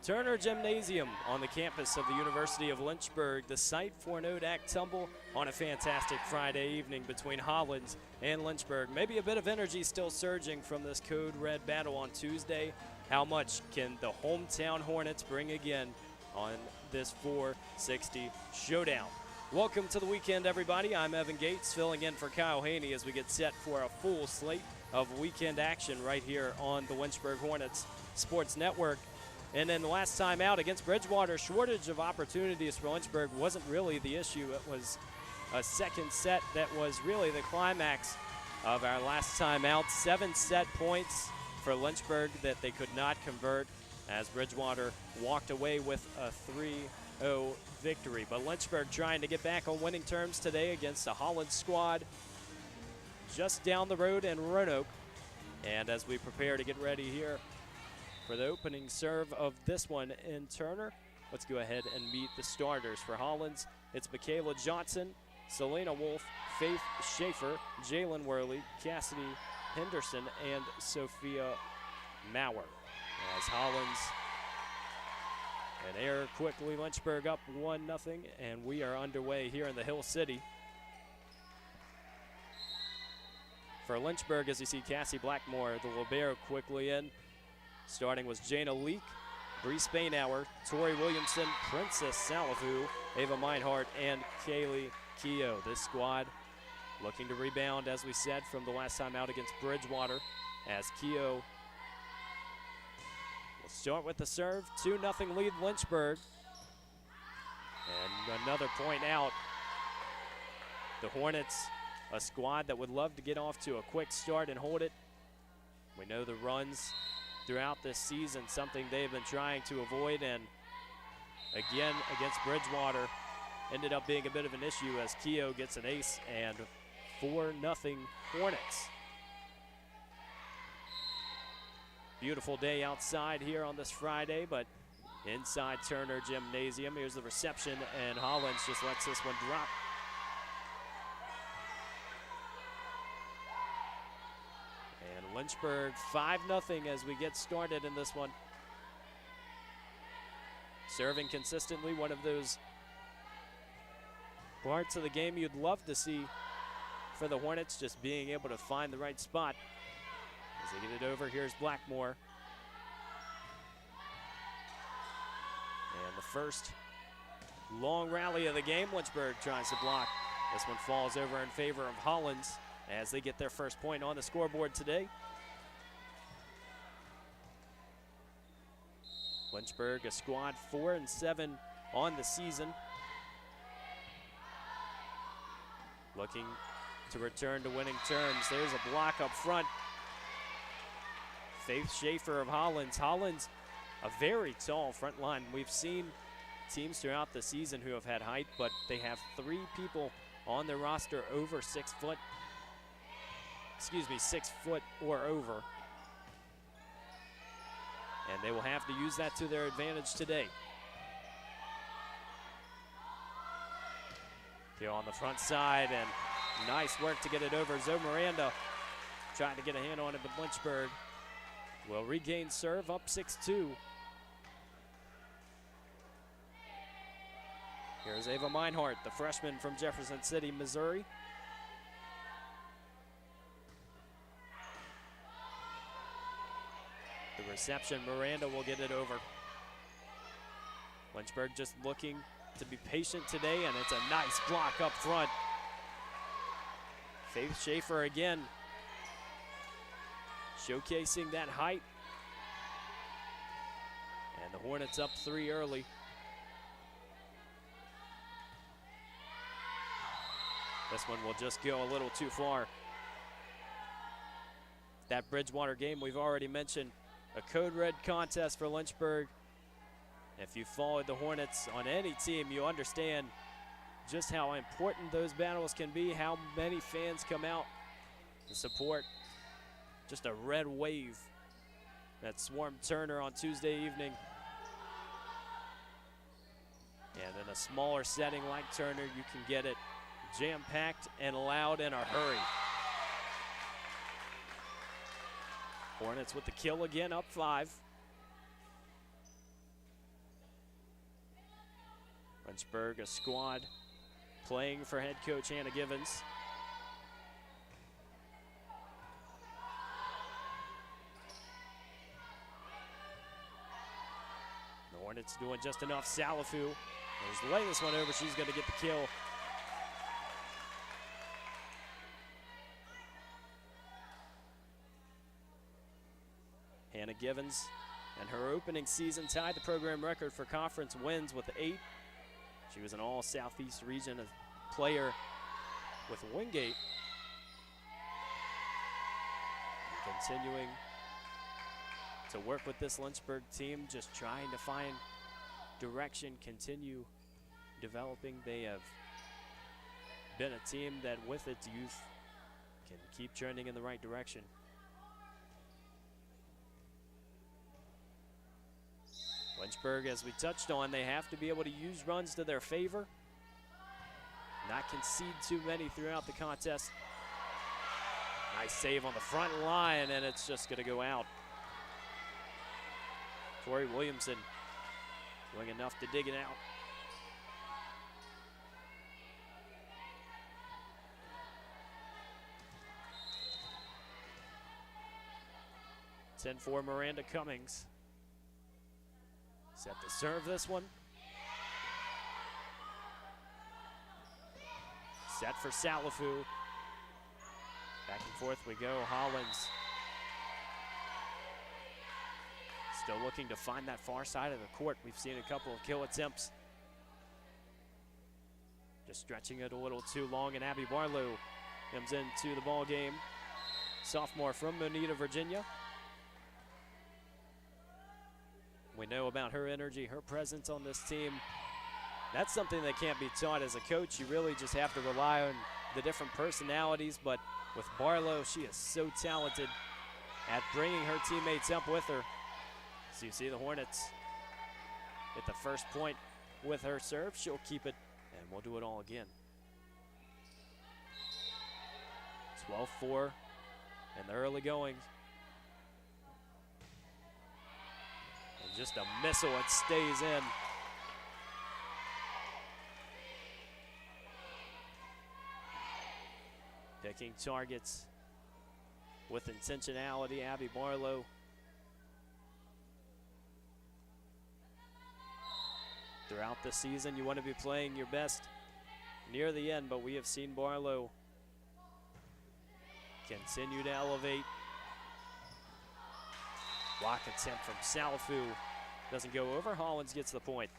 Turner Gymnasium on the campus of the University of Lynchburg, the site for an ODAC tumble on a fantastic Friday evening between Hollins and Lynchburg. Maybe a bit of energy still surging from this Code Red battle on Tuesday. How much can the hometown Hornets bring again on this 460 showdown? Welcome to the weekend, everybody. I'm Evan Gates, filling in for Kyle Haney as we get set for a full slate of weekend action right here on the Lynchburg Hornets Sports Network. And then the last time out against Bridgewater, shortage of opportunities for Lynchburg wasn't really the issue. It was a second set that was really the climax of our last time out. 7 set points for Lynchburg that they could not convert as Bridgewater walked away with a 3-0 victory. But Lynchburg trying to get back on winning terms today against a Hollins squad just down the road in Roanoke. And as we prepare to get ready here for the opening serve of this one in Turner, let's go ahead and meet the starters for Hollins. It's Michaela Johnson, Selena Wolf, Faith Schaefer, Jalen Worley, Cassidy Henderson, and Sophia Maurer. As Hollins an error quickly, Lynchburg up 1-0, and we are underway here in the Hill City. For Lynchburg, as you see Cassie Blackmore, the libero, quickly in. Starting was Jana Leak, Bree Spainhour, Tori Williamson, Princess Salafu, Ava Meinhardt, and Kaylee Keogh. This squad looking to rebound, as we said, from the last time out against Bridgewater, as Keogh will start with the serve. 2-0 lead Lynchburg. And another point out. The Hornets, a squad that would love to get off to a quick start and hold it. We know the runs throughout this season, something they've been trying to avoid, and again against Bridgewater ended up being a bit of an issue as Keogh gets an ace, and 4-0 Hornets. Beautiful day outside here on this Friday, but inside Turner Gymnasium, here's the reception, and Hollins just lets this one drop. Lynchburg 5-0 as we get started in this one. Serving consistently, one of those parts of the game you'd love to see for the Hornets, just being able to find the right spot. As they get it over, here's Blackmore. And the first long rally of the game, Lynchburg tries to block. This one falls over in favor of Hollins as they get their first point on the scoreboard today. Lynchburg, a squad 4-7 on the season. Looking to return to winning terms. There's a block up front. Faith Schaefer of Hollins. Hollins, a very tall front line. We've seen teams throughout the season who have had height, but they have 3 people on their roster over 6 foot. 6 foot or over. And they will have to use that to their advantage today. Here on the front side, and nice work to get it over. Zoe Miranda trying to get a hand on it, but Lynchburg will regain serve, up 6-2. Here's Ava Meinhardt, the freshman from Jefferson City, Missouri. The reception, Miranda will get it over. Lynchburg just looking to be patient today, and it's a nice block up front. Faith Schaefer again, showcasing that height. And the Hornets up 3 early. This one will just go a little too far. That Bridgewater game we've already mentioned. A Code Red contest for Lynchburg. If you followed the Hornets on any team, you understand just how important those battles can be, how many fans come out to support. Just a red wave that swarmed Turner on Tuesday evening. And in a smaller setting like Turner, you can get it jam-packed and loud in a hurry. Hornets with the kill again, up 5. Lynchburg, a squad playing for head coach Hannah Givens. The Hornets doing just enough. Salafu is laying this one over. She's going to get the kill. Hannah Givens and her opening season tied the program record for conference wins with 8. She was an all-Southeast region player with Wingate. And continuing to work with this Lynchburg team, just trying to find direction, continue developing. They have been a team that with its youth can keep trending in the right direction. Lynchburg, as we touched on, they have to be able to use runs to their favor, not concede too many throughout the contest. Nice save on the front line, and it's just going to go out. Tori Williamson doing enough to dig it out. For Miranda Cummings. Set to serve this one. Set for Salafu. Back and forth we go. Hollins still looking to find that far side of the court. We've seen a couple of kill attempts. Just stretching it a little too long, and Abby Barlow comes into the ball game. Sophomore from Moneta, Virginia. We know about her energy, her presence on this team. That's something that can't be taught as a coach. You really just have to rely on the different personalities, but with Barlow, she is so talented at bringing her teammates up with her. So you see the Hornets hit the first point with her serve. She'll keep it, and we'll do it all again. 12-4 in the early goings. Just a missile, it stays in. Picking targets with intentionality, Abby Barlow. Throughout the season, you want to be playing your best near the end, but we have seen Barlow continue to elevate. Block attempt from Salafu doesn't go over. Hollins gets the point.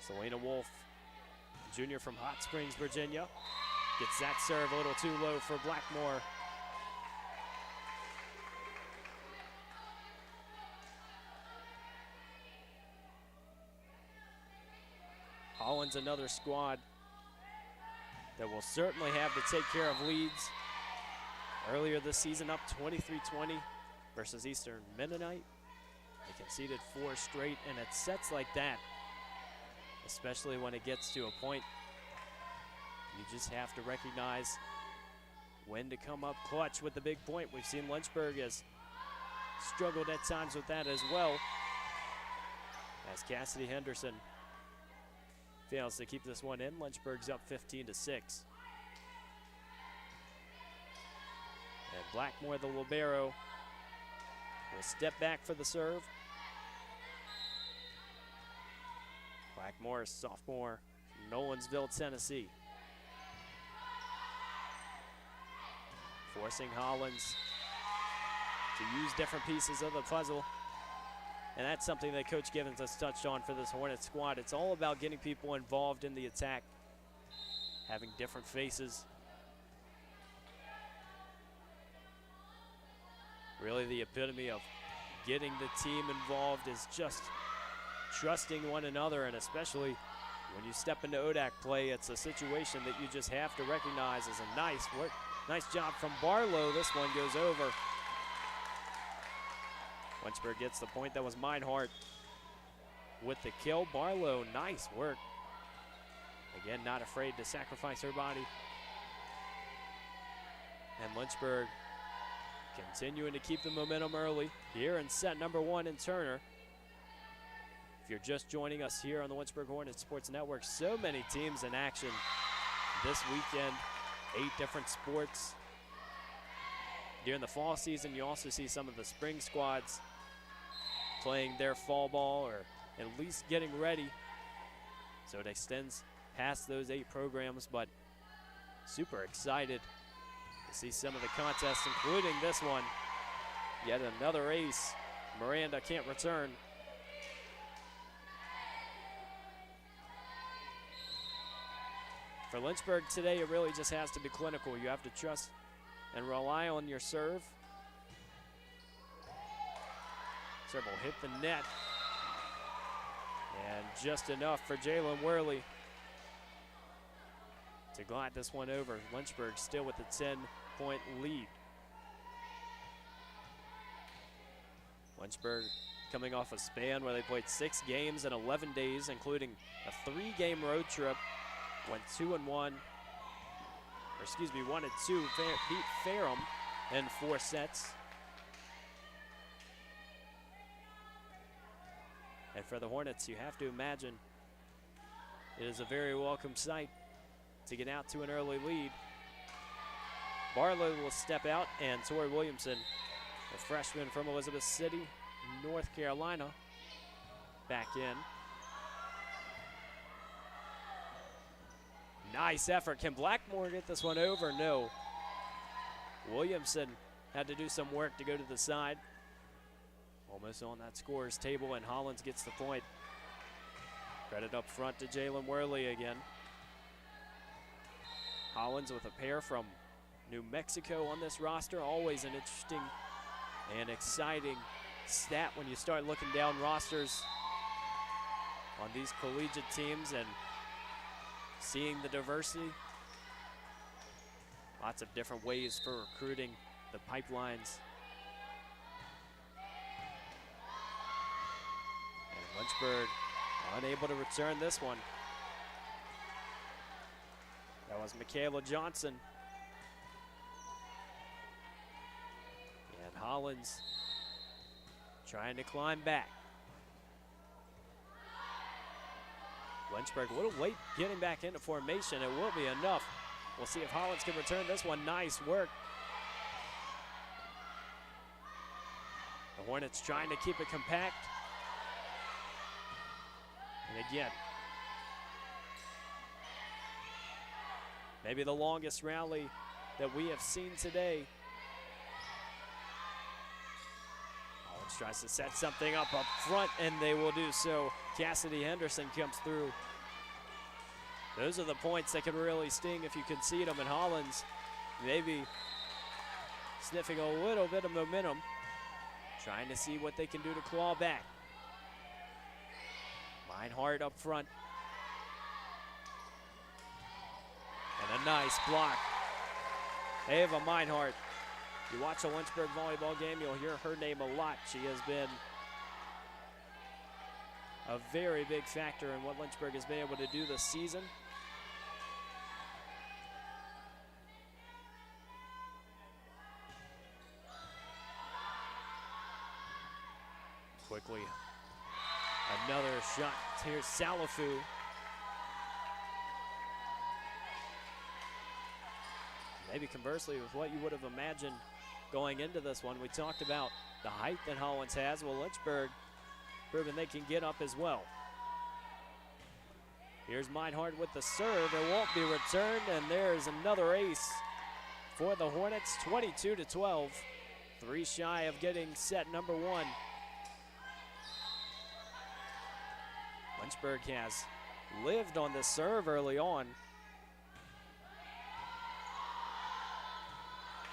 Selena Wolf, junior from Hot Springs, Virginia, gets that serve a little too low for Blackmore. Hollins, another squad that will certainly have to take care of leads. Earlier this season, up 23-20 versus Eastern Mennonite. They conceded 4 straight, and it's sets like that, especially when it gets to a point, you just have to recognize when to come up clutch with the big point. We've seen Lynchburg has struggled at times with that as well, as Cassidy Henderson fails to keep this one in. Lynchburg's up 15-6. And Blackmore, the libero, will step back for the serve. Blackmore, sophomore from Nolensville, Tennessee. Forcing Hollins to use different pieces of the puzzle. And that's something that Coach Givens has touched on for this Hornet squad. It's all about getting people involved in the attack, having different faces. Really the epitome of getting the team involved is just trusting one another, and especially when you step into ODAC play, it's a situation that you just have to recognize as a nice work. Nice job from Barlow. This one goes over. Lynchburg gets the point. That was Meinhardt with the kill. Barlow, nice work Again, not afraid to sacrifice her body. And Lynchburg continuing to keep the momentum early here in set number 1 in Turner. If you're just joining us here on the Lynchburg Hornets Sports Network, so many teams in action this weekend, 8 different sports. During the fall season, you also see some of the spring squads playing their fall ball or at least getting ready. So it extends past those 8 programs, but super excited to see some of the contests, including this one. Yet another ace. Miranda can't return. For Lynchburg today, it really just has to be clinical. You have to trust and rely on your serve. Serve will hit the net. And just enough for Jalen Worley to glide this one over. Lynchburg still with a 10-point lead. Lynchburg coming off a span where they played 6 games in 11 days, including a 3-game road trip. Went 2-1, or excuse me, 1-2, beat Ferrum in 4 sets. And for the Hornets, you have to imagine it is a very welcome sight to get out to an early lead. Barlow will step out, and Tori Williamson, a freshman from Elizabeth City, North Carolina, back in. Nice effort. Can Blackmore get this one over? No. Williamson had to do some work to go to the side. Almost on that scorer's table, and Hollins gets the point. Credit up front to Jalen Worley again. Hollins with a pair from New Mexico on this roster. Always an interesting and exciting stat when you start looking down rosters on these collegiate teams and seeing the diversity. Lots of different ways for recruiting, the pipelines. And Lynchburg unable to return this one. That was Michaela Johnson. And Hollins trying to climb back. Lynchburg a little late getting back into formation. It will be enough. We'll see if Hollins can return this one. Nice work. The Hornets trying to keep it compact. And again, maybe the longest rally that we have seen today. Hollins tries to set something up front, and they will do so. Cassidy Henderson comes through. Those are the points that can really sting if you concede them. And Hollins maybe sniffing a little bit of momentum, trying to see what they can do to claw back. Meinhardt up front. And a nice block. Ava Meinhardt. You watch a Lynchburg volleyball game, you'll hear her name a lot. She has been a very big factor in what Lynchburg has been able to do this season. Quickly, another shot. Here's Salafu. Maybe conversely with what you would have imagined going into this one. We talked about the height that Hollins has. Well, Lynchburg proving they can get up as well. Here's Meinhardt with the serve. It won't be returned, and there's another ace for the Hornets, 22-12. 3 shy of getting set number 1. Lynchburg has lived on the serve early on.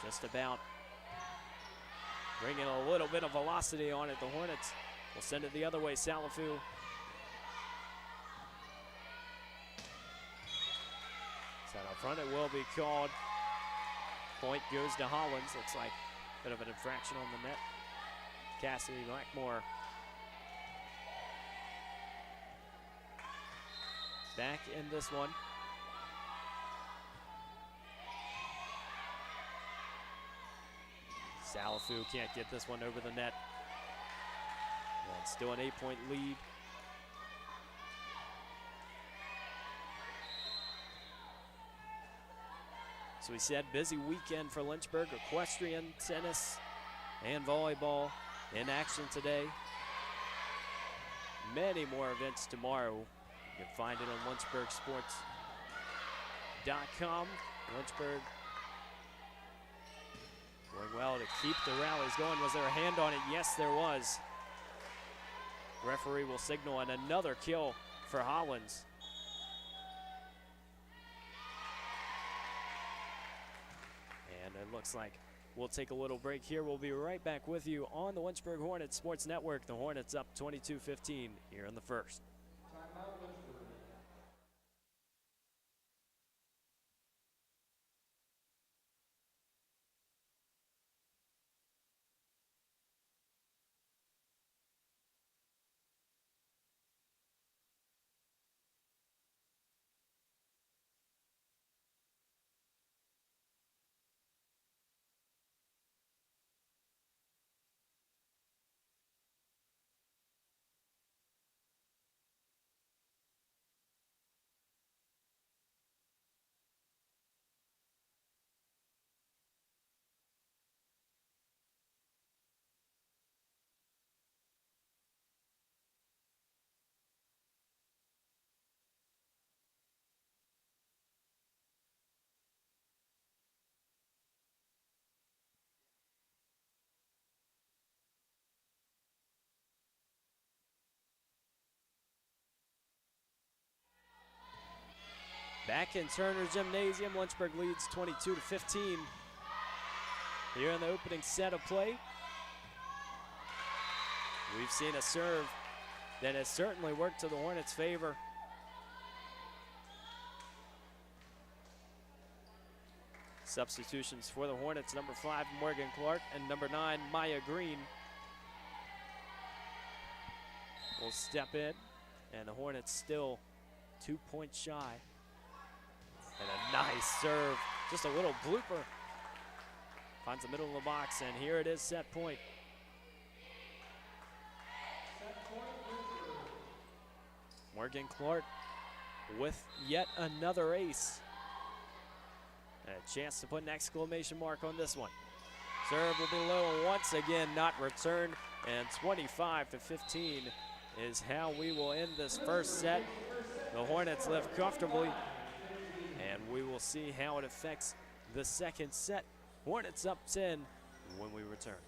Just about bringing a little bit of velocity on it. The Hornets will send it the other way. Salafu. Set up front, it will be called. Point goes to Hollins. Looks like a bit of an infraction on the net. Cassidy Blackmore back in this one. Salafu can't get this one over the net. And still an 8-point lead. So we said busy weekend for Lynchburg. Equestrian, tennis, and volleyball in action today. Many more events tomorrow. You can find it on lynchburgsports.com. Lynchburg going well to keep the rallies going. Was there a hand on it? Yes, there was. Referee will signal on another kill for Hollins. And it looks like we'll take a little break here. We'll be right back with you on the Lynchburg Hornets Sports Network. The Hornets up 22-15 here in the first. Back in Turner Gymnasium, Lynchburg leads 22-15 here in the opening set of play. We've seen a serve that has certainly worked to the Hornets' favor. Substitutions for the Hornets, number 5, Morgan Clark, and number 9, Maya Green will step in, and the Hornets still 2 points shy. And a nice serve, just a little blooper. Finds the middle of the box, and here it is, set point. Morgan Clark with yet another ace. And a chance to put an exclamation mark on this one. Serve will be low once again, not returned, and 25-15 is how we will end this first set. The Hornets live comfortably, and we will see how it affects the second set. Hornets up 10 when we return.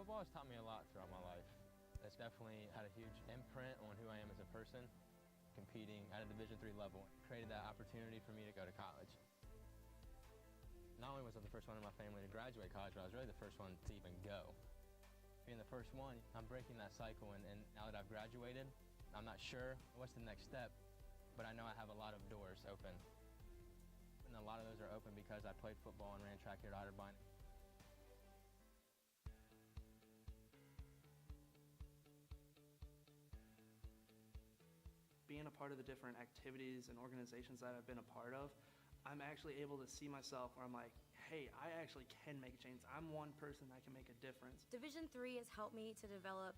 Football has taught me a lot throughout my life. It's definitely had a huge imprint on who I am as a person, competing at a Division III level. It created that opportunity for me to go to college. Not only was I the first one in my family to graduate college, but I was really the first one to even go. Being the first one, I'm breaking that cycle, and now that I've graduated, I'm not sure what's the next step, but I know I have a lot of doors open. And a lot of those are open because I played football and ran track here at Otterbein. being a part of the different activities and organizations that I've been a part of, I'm actually able to see myself where I'm like, hey, I actually can make a change. I'm one person that can make a difference. Division III has helped me to develop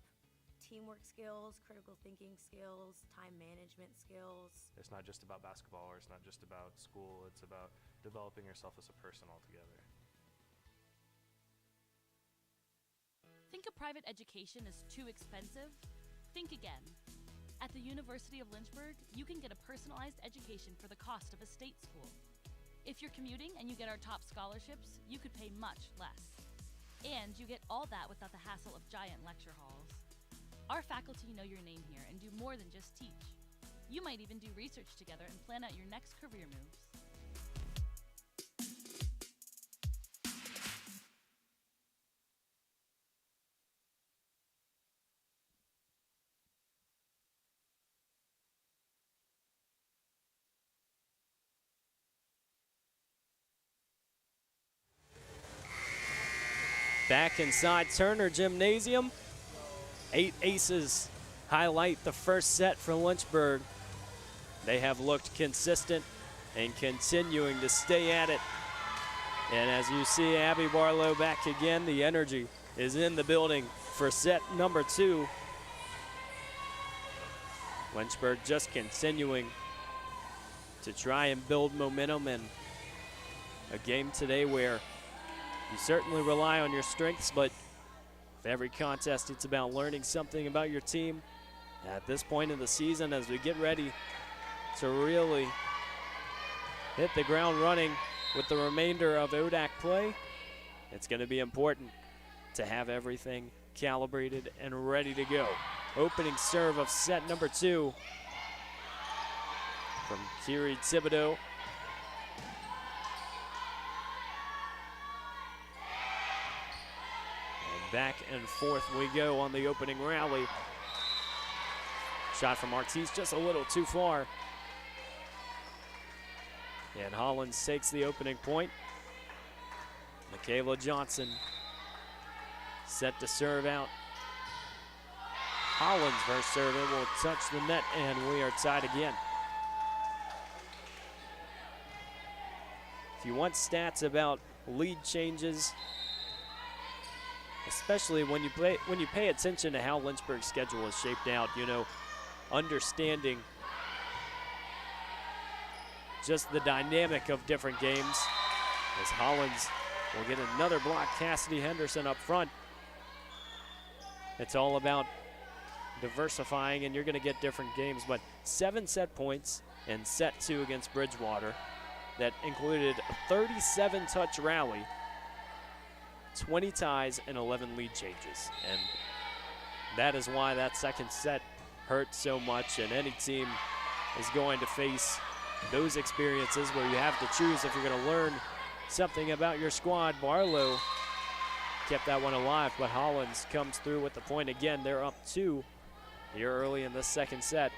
teamwork skills, critical thinking skills, time management skills. It's not just about basketball, or it's not just about school. It's about developing yourself as a person altogether. Think a private education is too expensive? Think again. At the University of Lynchburg, you can get a personalized education for the cost of a state school. If you're commuting and you get our top scholarships, you could pay much less. And you get all that without the hassle of giant lecture halls. Our faculty know your name here and do more than just teach. You might even do research together and plan out your next career moves. Back inside Turner Gymnasium, 8 aces highlight the first set for Lynchburg. They have looked consistent and continuing to stay at it. And as you see Abby Barlow back again, the energy is in the building for set number 2. Lynchburg just continuing to try and build momentum in a game today where you certainly rely on your strengths, but with every contest, it's about learning something about your team. At this point in the season, as we get ready to really hit the ground running with the remainder of ODAC play, it's going to be important to have everything calibrated and ready to go. Opening serve of set number 2 from Kiri Thibodeau. Back and forth we go on the opening rally. Shot from Ortiz just a little too far. And Hollins takes the opening point. Michaela Johnson set to serve out. Hollins first serve, it will touch the net, and we are tied again. If you want stats about lead changes, especially when you pay attention to how Lynchburg's schedule is shaped out, you know, understanding just the dynamic of different games. As Hollins will get another block, Cassidy Henderson up front. It's all about diversifying, and you're going to get different games, but 7 set points in set 2 against Bridgewater that included a 37-touch rally, 20 ties, and 11 lead changes. And that is why that second set hurt so much, and any team is going to face those experiences where you have to choose if you're going to learn something about your squad. Barlow kept that one alive, but Hollins comes through with the point again. They're up 2 here early in this second set.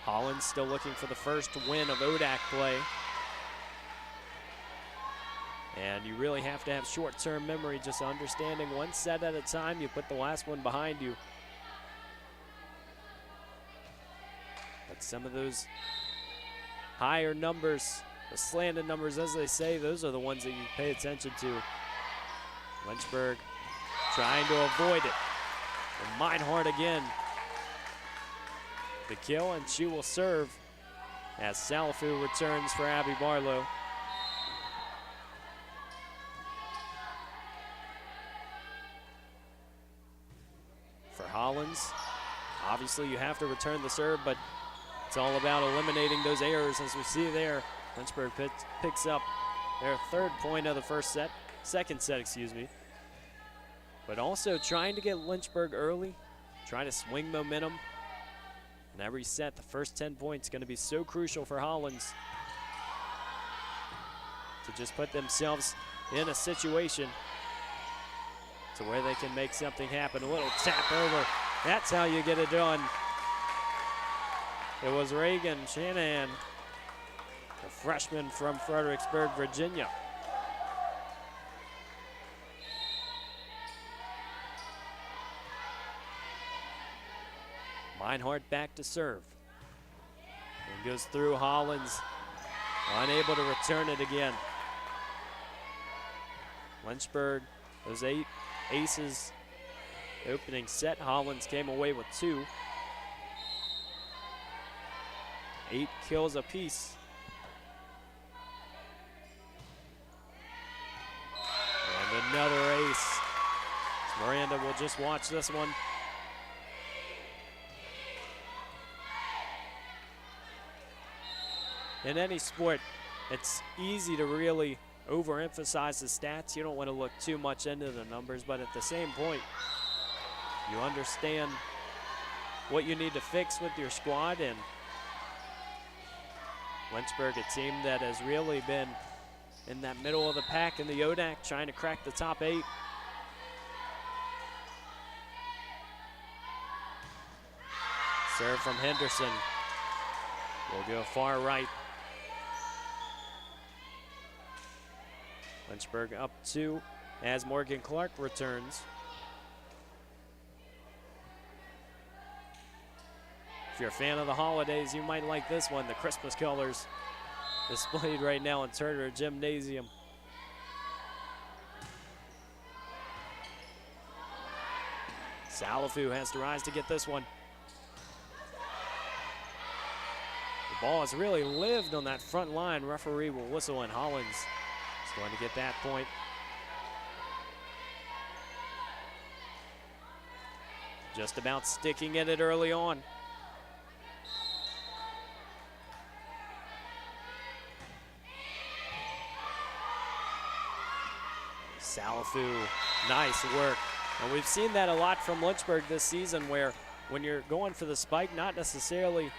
Hollins still looking for the first win of ODAC play. And you really have to have short-term memory, just understanding one set at a time. You put the last one behind you. But some of those higher numbers, the slanted numbers, as they say, those are the ones that you pay attention to. Lynchburg trying to avoid it. And Meinhardt again. The kill, and she will serve as Salafu returns for Abby Barlow. For Hollins, obviously you have to return the serve, but it's all about eliminating those errors, as we see there. Lynchburg picks up their 3rd point of the second set, excuse me. But also trying to get Lynchburg early, trying to swing momentum. And every set, the first 10 points, going to be so crucial for Hollins to just put themselves in a situation to where they can make something happen. A little tap over. That's how you get it done. It was Reagan Shanahan, a freshman from Fredericksburg, Virginia. Reinhardt back to serve. And goes through Hollins, unable to return it again. Lynchburg, those 8 aces opening set. Hollins came away with 2. 8 kills apiece. And another ace. Miranda will just watch this one. In any sport, it's easy to really overemphasize the stats. You don't want to look too much into the numbers, but at the same point, you understand what you need to fix with your squad. And Lynchburg, a team that has really been in that middle of the pack in the ODAC, trying to crack the top 8. Serve from Henderson. Will go far right. Lynchburg up 2 as Morgan Clark returns. If you're a fan of the holidays, you might like this one, the Christmas colors displayed right now in Turner Gymnasium. Salafu has to rise to get this one. The ball has really lived on that front line. Referee will whistle, and Hollins is going to get that point. Just about sticking in it early on. Salafu, nice work. And we've seen that a lot from Lynchburg this season, where when you're going for the spike, not necessarily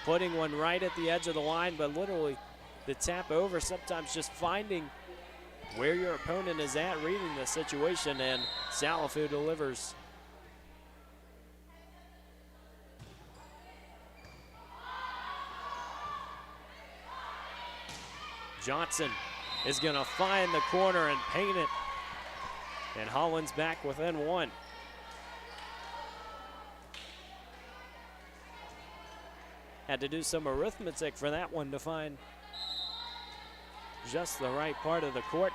putting one right at the edge of the line, but literally the tap over, sometimes just finding where your opponent is at, reading the situation, and Salafu delivers. Johnson is going to find the corner and paint it. And Hollins back within 1. Had to do some arithmetic for that one to find just the right part of the court.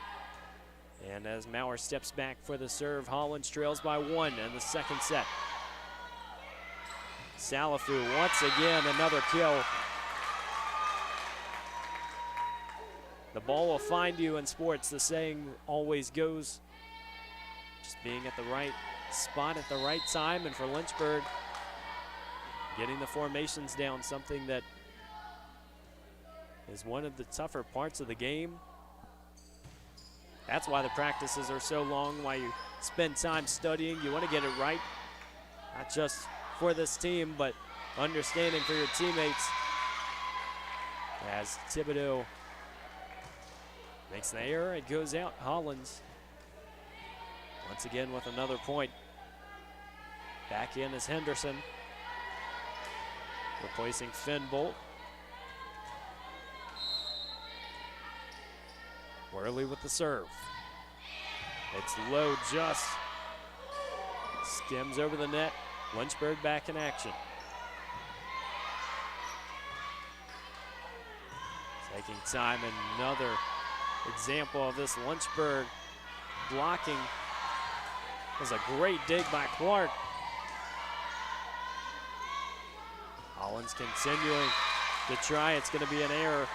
And as Maurer steps back for the serve, Hollins trails by 1 in the second set. Salafu once again, another kill. The ball will find you in sports, the saying always goes. Just being at the right spot at the right time, and for Lynchburg, getting the formations down, something that is one of the tougher parts of the game. That's why the practices are so long, why you spend time studying. You want to get it right, not just for this team, but understanding for your teammates. As Thibodeau makes the error, it goes out. Hollins once again with another point. Back in is Henderson, replacing Finn Bolt. Worley with the serve. It's low, just skims over the net. Lynchburg back in action. Taking time, another example of this Lynchburg blocking. Was a great dig by Clark. Hollins continuing to try. It's going to be an error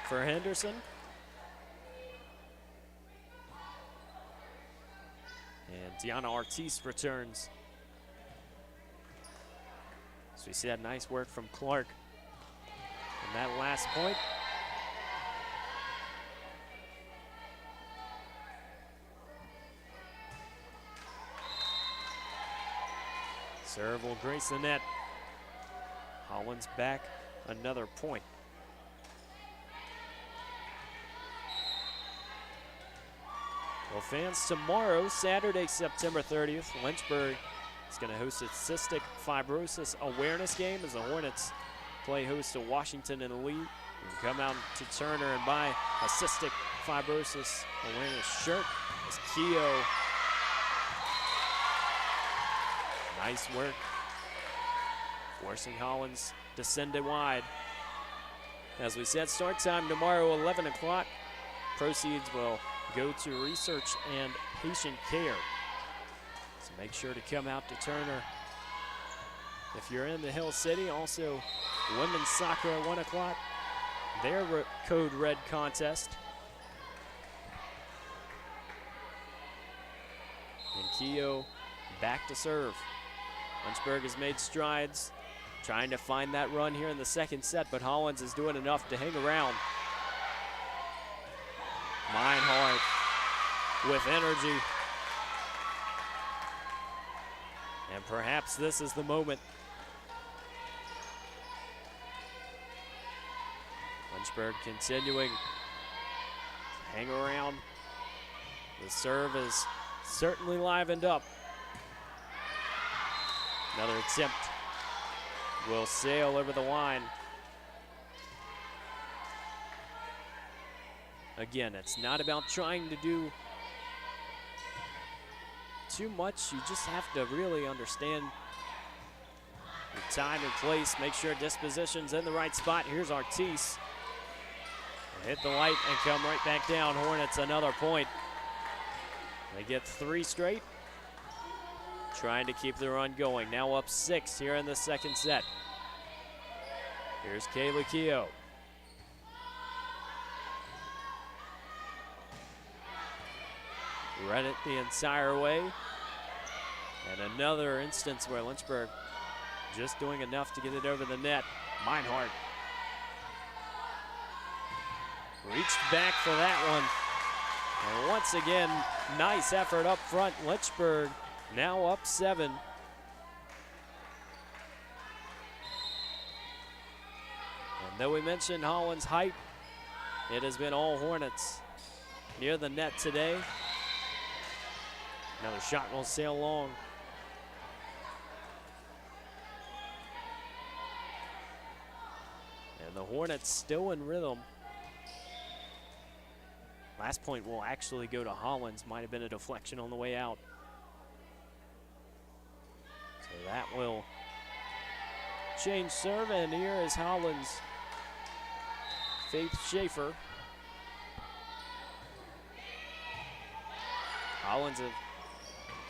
for Henderson. And Deanna Ortiz returns. So we see that nice work from Clark. And that last point. Serve will grace the net. Hollins back, another point. Well, fans, tomorrow, Saturday, September 30th, Lynchburg is going to host its Cystic Fibrosis Awareness Game as the Hornets play host to Washington and Lee. You can come out to Turner and buy a Cystic Fibrosis Awareness shirt. As Keogh, nice work forcing Hollins to send it wide. As we said, start time tomorrow, 11 o'clock. Proceeds will go to research and patient care. So make sure to come out to Turner. If you're in the Hill City, also women's soccer at 1 o'clock. Their Code Red contest. And Keogh back to serve. Lynchburg has made strides, trying to find that run here in the second set, but Hollins is doing enough to hang around. Meinhardt with energy. And perhaps this is the moment. Lynchburg continuing to hang around. The serve is certainly livened up. Another attempt will sail over the line. Again, it's not about trying to do too much. You just have to really understand your time and place. Make sure disposition's in the right spot. Here's Artis. Hit the light and come right back down. Hornets another point. They get 3 straight. Trying to keep the run going. Now up 6 here in the second set. Here's Kayla Keogh. Run it the entire way. And another instance where Lynchburg just doing enough to get it over the net. Meinhardt reached back for that one. And once again, nice effort up front. Lynchburg now up 7. And though we mentioned Hollins' height, it has been all Hornets near the net today. Another shot will sail long. And the Hornets still in rhythm. Last point will actually go to Hollins. Might have been a deflection on the way out. So that will change serve, and here is Hollins' Faith Schaefer. Hollins have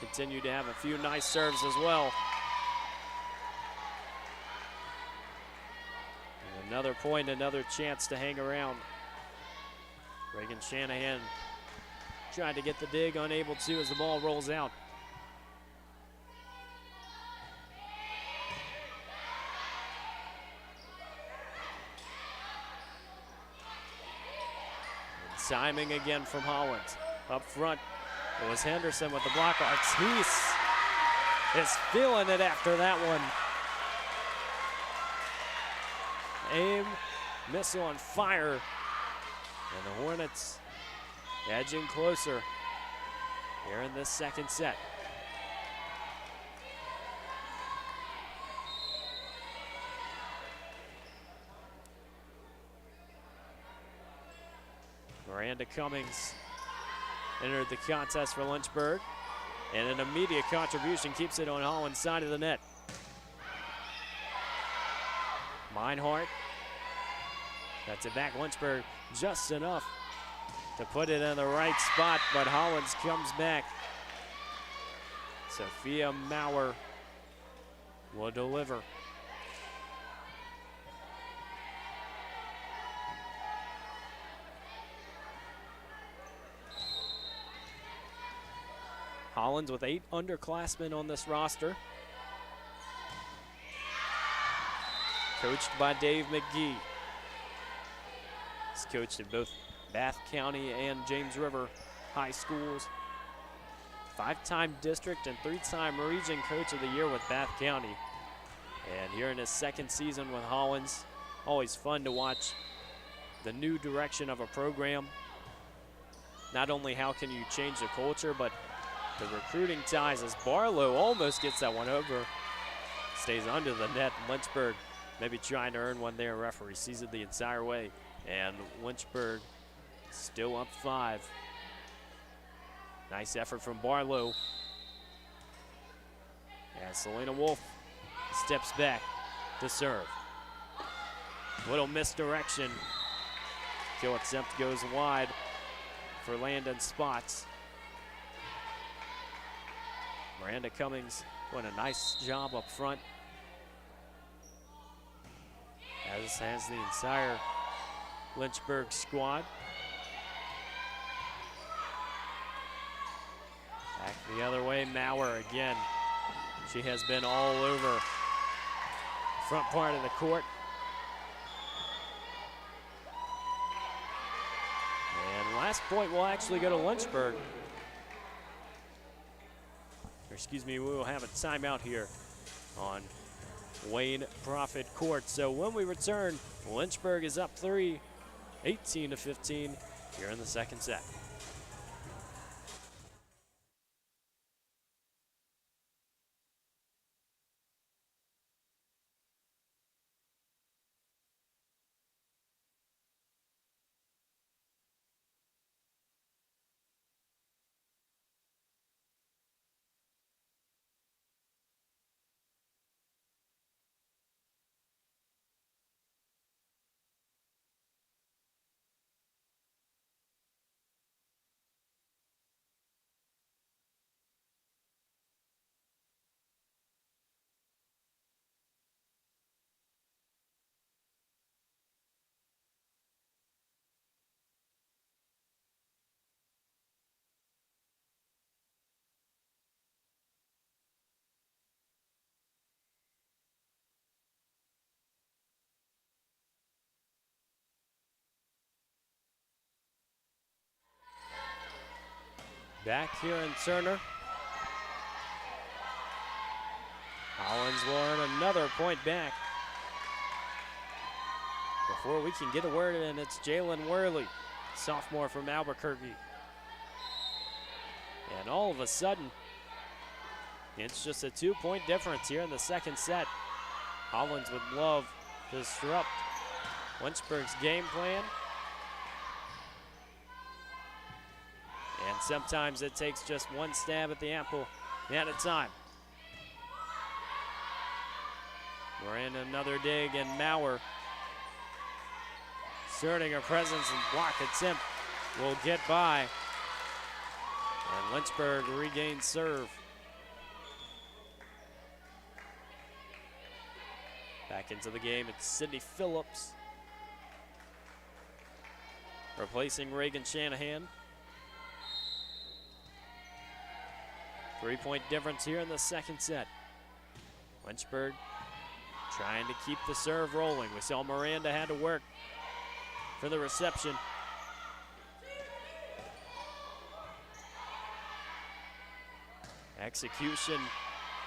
continued to have a few nice serves as well. And another point, another chance to hang around. Reagan Shanahan trying to get the dig, unable to as the ball rolls out. And timing again from Hollins. Up front, it was Henderson with the block. Artis is feeling it after that one. Aim, missile on fire. And the Hornets edging closer here in this second set. Miranda Cummings entered the contest for Lynchburg, and an immediate contribution keeps it on Hollins' side of the net. Meinhardt. That's it back. Lynchburg just enough to put it in the right spot, but Hollins comes back. Sophia Maurer will deliver. Hollins with 8 underclassmen on this roster. Coached by Dave McGee. He's coached in both Bath County and James River high schools. 5-time district and 3-time region coach of the year with Bath County. And here in his second season with Hollins, always fun to watch the new direction of a program. Not only how can you change the culture, but the recruiting ties as Barlow almost gets that one over. Stays under the net. Lynchburg maybe trying to earn one there. Referee sees it the entire way. And Lynchburg still up 5. Nice effort from Barlow. And Selena Wolf steps back. to serve. Little misdirection. Kill attempt goes wide for Landon Spots. Miranda Cummings doing a nice job up front, as has the entire Lynchburg squad. Back the other way, Maurer again. She has been all over front part of the court. And last point will actually go to Lynchburg. Or excuse me, we will have a timeout here on Wayne Prophet Court. So when we return, Lynchburg is up 3, 18-15 here in the second set. Back here in Turner. Hollins will earn another point back. Before we can get a word in, it's Jalen Worley, sophomore from Albuquerque. And all of a sudden, it's just a 2-point difference here in the second set. Hollins would love to disrupt Lynchburg's game plan. And sometimes it takes just one stab at the apple at a time. We're in another dig, and Maurer, asserting her presence and block attempt, will get by. And Lynchburg regains serve. Back into the game, it's Sydney Phillips replacing Reagan Shanahan. 3-point difference here in the second set. Lynchburg trying to keep the serve rolling. We saw Miranda had to work for the reception. Execution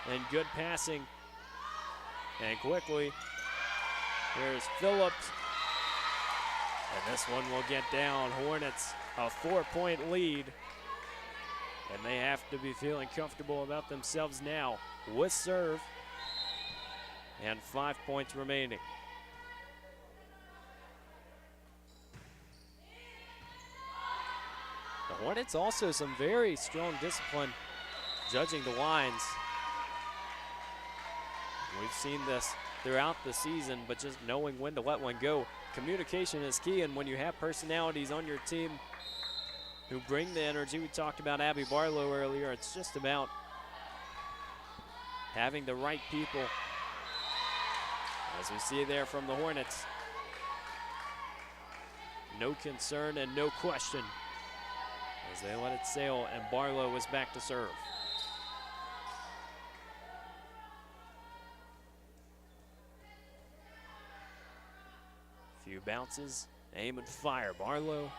and good passing. And quickly, here's Phillips. And this one will get down. Hornets a 4-point lead. And they have to be feeling comfortable about themselves now with serve and 5 points remaining. The Hornets also some very strong discipline judging the lines. We've seen this throughout the season, but just knowing when to let one go. Communication is key, and when you have personalities on your team who bring the energy. We talked about Abby Barlow earlier. It's just about having the right people, as we see there from the Hornets. No concern and no question as they let it sail, and Barlow is back to serve. Few bounces, aim and fire. Barlow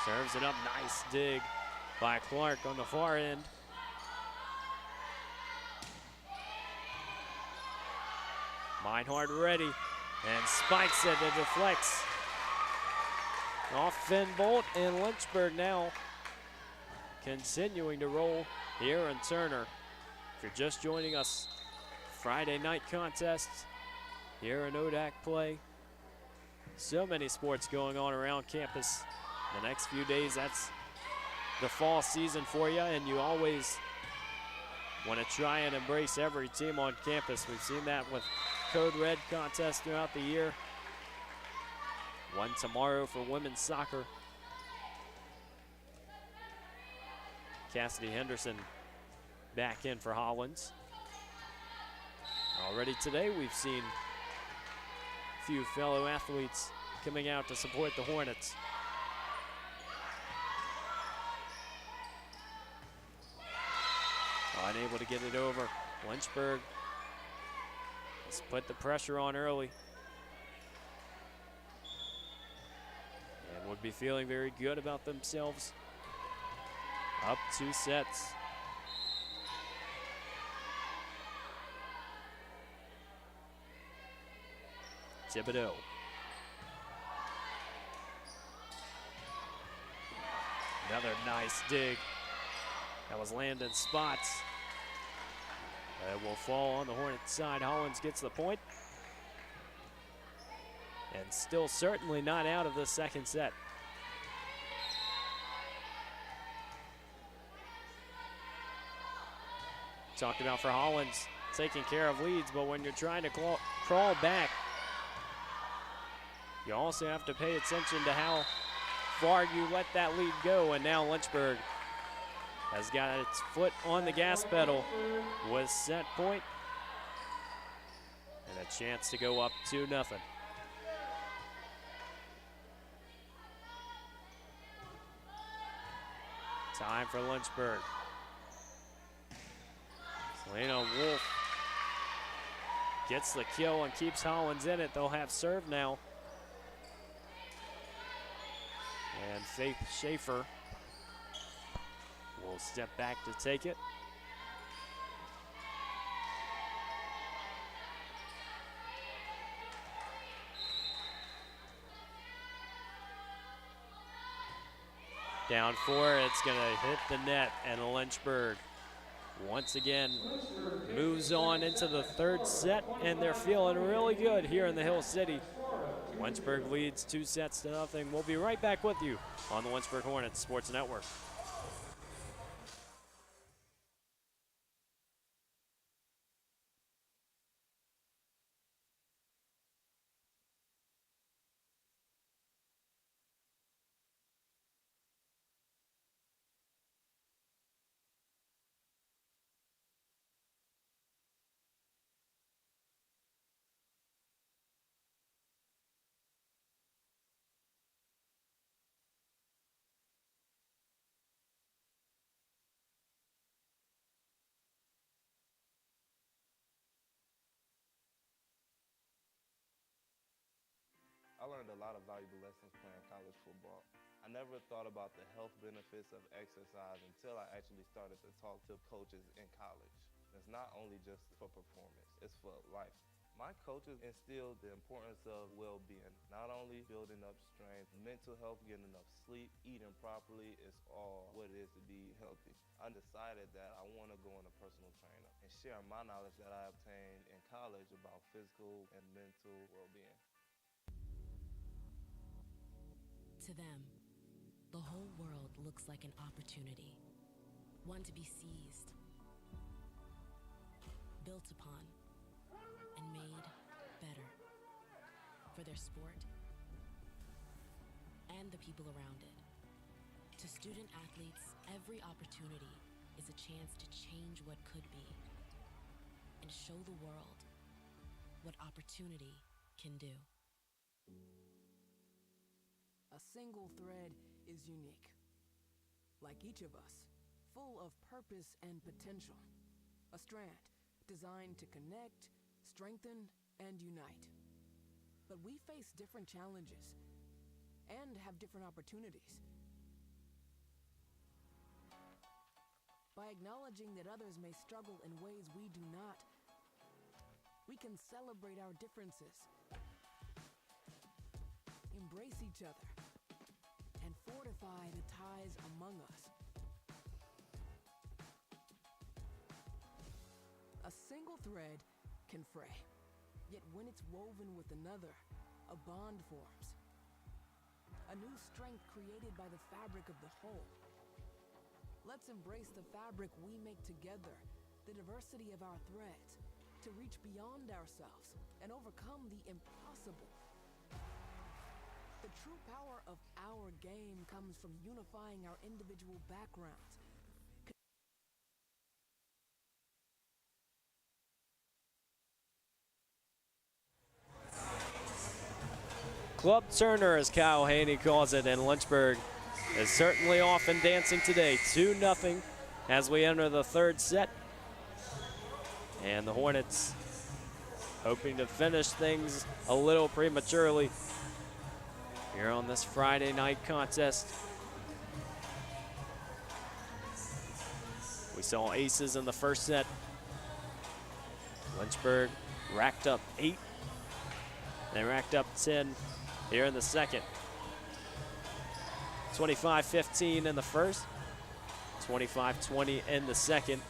serves it up, nice dig by Clark on the far end. Meinhardt ready and spikes it and deflects off Finn Bolt, and Lynchburg now continuing to roll here in Turner. If you're just joining us, Friday night contests here in ODAC play. So many sports going on around campus. The next few days, that's the fall season for you, and you always want to try and embrace every team on campus. We've seen that with Code Red contests throughout the year. One tomorrow for women's soccer. Cassidy Henderson back in for Hollins. Already today we've seen a few fellow athletes coming out to support the Hornets. Unable to get it over. Lynchburg has put the pressure on early. And would be feeling very good about themselves. Up 2 sets. Thibodeau. Another nice dig. That was Landon Spots. It will fall on the Hornets side. Hollins gets the point. And still certainly not out of the second set. Talked about for Hollins, taking care of leads, but when you're trying to crawl back, you also have to pay attention to how far you let that lead go. And now Lynchburg has got its foot on the gas pedal with set point and a chance to go up 2-0. Time for Lynchburg. Selena Wolf gets the kill and keeps Hollins in it. They'll have serve now. And Faith Schaefer will step back to take it. Down 4, it's going to hit the net, and Lynchburg once again moves on into the third set, and they're feeling really good here in the Hill City. Lynchburg leads 2-0. We'll be right back with you on the Lynchburg Hornets Sports Network. I learned a lot of valuable lessons playing college football. I never thought about the health benefits of exercise until I actually started to talk to coaches in college. It's not only just for performance, it's for life. My coaches instilled the importance of well-being, not only building up strength, mental health, getting enough sleep, eating properly is all what it is to be healthy. I decided that I want to go on a personal trainer and share my knowledge that I obtained in college about physical and mental well-being. To them, the whole world looks like an opportunity, one to be seized, built upon, and made better for their sport and the people around it. To student athletes, every opportunity is a chance to change what could be and show the world what opportunity can do. A single thread is unique. Like each of us, full of purpose and potential. A strand designed to connect, strengthen, and unite. But we face different challenges and have different opportunities. By acknowledging that others may struggle in ways we do not, we can celebrate our differences, embrace each other, and fortify the ties among us. A single thread can fray, yet when it's woven with another, a bond forms. A new strength created by the fabric of the whole. Let's embrace the fabric we make together the diversity of our threads, to reach beyond ourselves and overcome the impossible. The true power of our game comes from unifying our individual backgrounds. Club Turner, as Kyle Haney calls it, and Lynchburg is certainly off and dancing today. 2-0 as we enter the third set. And the Hornets hoping to finish things a little prematurely here on this Friday night contest. We saw aces in the first set. Lynchburg racked up 8. They racked up 10 here in the second. 25-15 in the first, 25-20 in the second.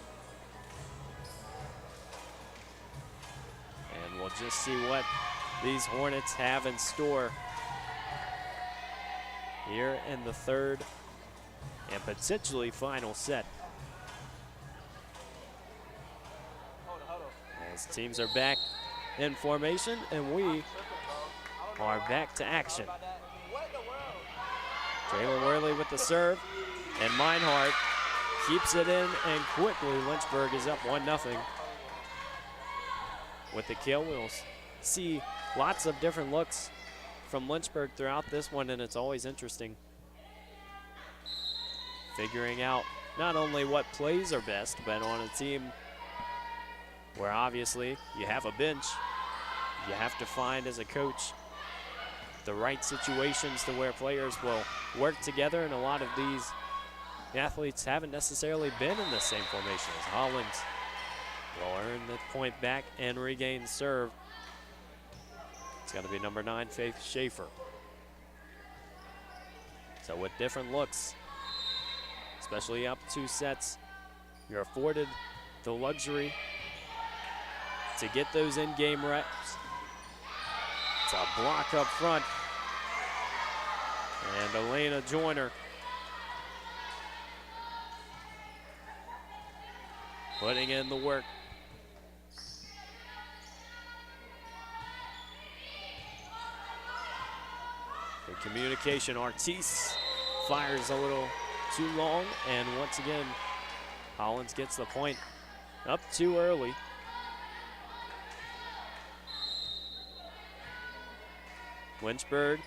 And we'll just see what these Hornets have in store here in the third and potentially final set. As teams are back in formation, and we are back to action. Jalen Worley with the serve, and Meinhardt keeps it in, and quickly Lynchburg is up 1-0 with the kill. We'll see lots of different looks from Lynchburg throughout this one, and it's always interesting figuring out not only what plays are best, but on a team where obviously you have a bench, you have to find as a coach the right situations to where players will work together, and a lot of these athletes haven't necessarily been in the same formation. As Hollins will earn the point back and regain serve. It's got to be number 9, Faith Schaefer. So with different looks, especially up 2 sets, you're afforded the luxury to get those in-game reps. It's a block up front. And Elena Joyner putting in the work. Good communication. Artis fires a little too long, and once again, Hollins gets the point up too early. Lynchburg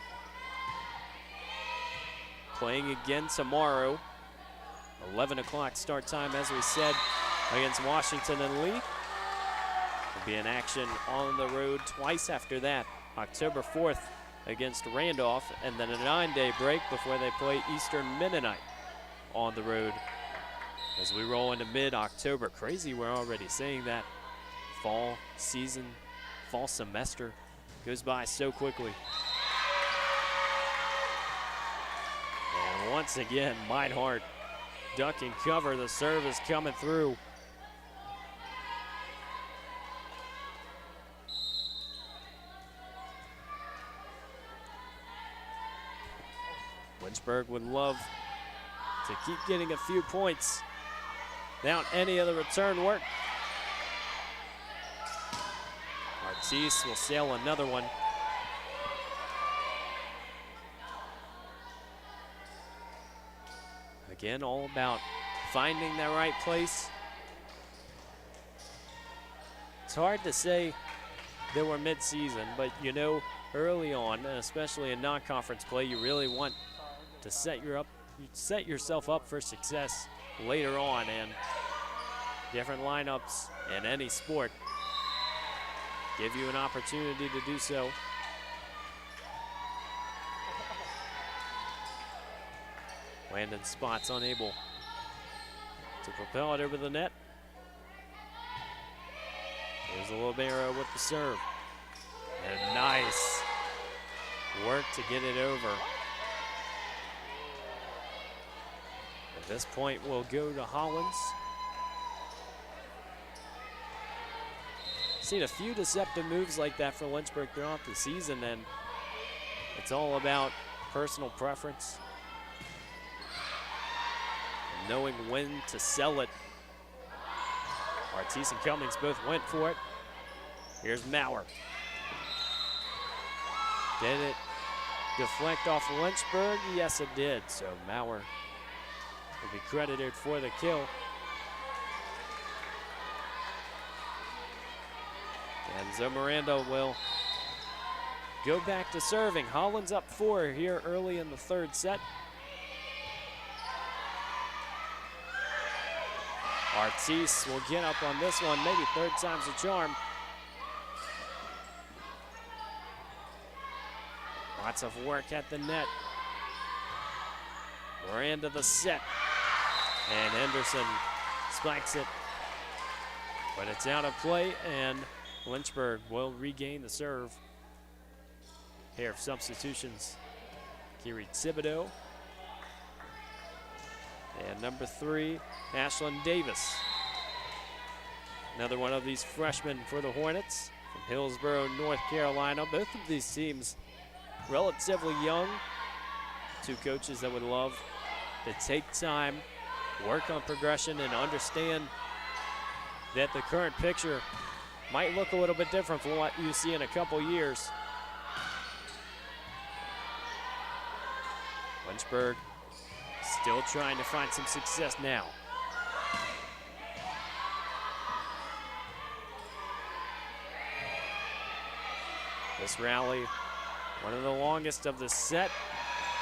playing again tomorrow. 11 o'clock start time, as we said, against Washington and Lee. Will be in action on the road twice after that. October 4th against Randolph, and then a 9-day break before they play Eastern Mennonite on the road as we roll into mid-October. Crazy, we're already saying that. Fall season, fall semester goes by so quickly. And once again, Meinhardt duck and cover. The serve is coming through. Lynchburg would love to keep getting a few points without any of the return work. Artis will sail another one. Again, all about finding that right place. It's hard to say that we're mid-season, but you know, early on, and especially in non-conference play, you really want to set yourself up for success later on, and different lineups in any sport give you an opportunity to do so. Landon Spots unable to propel it over the net. Here's a Libero with the serve. And nice work to get it over. At this point, we'll go to Hollins. Seen a few deceptive moves like that for Lynchburg throughout the season, and it's all about personal preference, knowing when to sell it Artis and Cummings both went for it. Here's Maurer. Did it deflect off Lynchburg? Yes, it did. So Maurer will be credited for the kill. And Zoe Miranda will go back to serving. Hollins up 4 here early in the third set. Artis will get up on this one, maybe third time's a charm. Lots of work at the net. Miranda the set. And Henderson spikes it. But it's out of play, and Lynchburg will regain the serve. Pair of substitutions. Kiri Thibodeau. And number 3, Ashlyn Davis. Another one of these freshmen for the Hornets from Hillsborough, North Carolina. Both of these teams relatively young. Two coaches that would love to take time, work on progression, and understand that the current picture might look a little bit different from what you see in a couple years. Lynchburg still trying to find some success now. This rally, one of the longest of the set.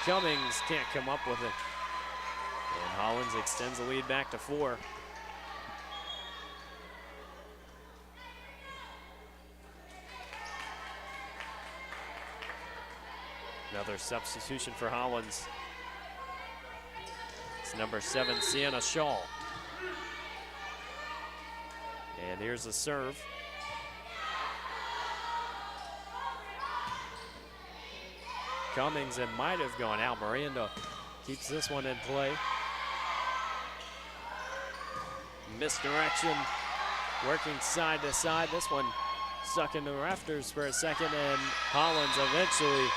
Cummings can't come up with it. And Hollins extends the lead back to 4. Another substitution for Hollins. It's number 7, Sienna Shaw. And here's the serve. Cummings, it might have gone out. Miranda keeps this one in play. Misdirection, working side to side. This one stuck in the rafters for a second, and Hollins eventually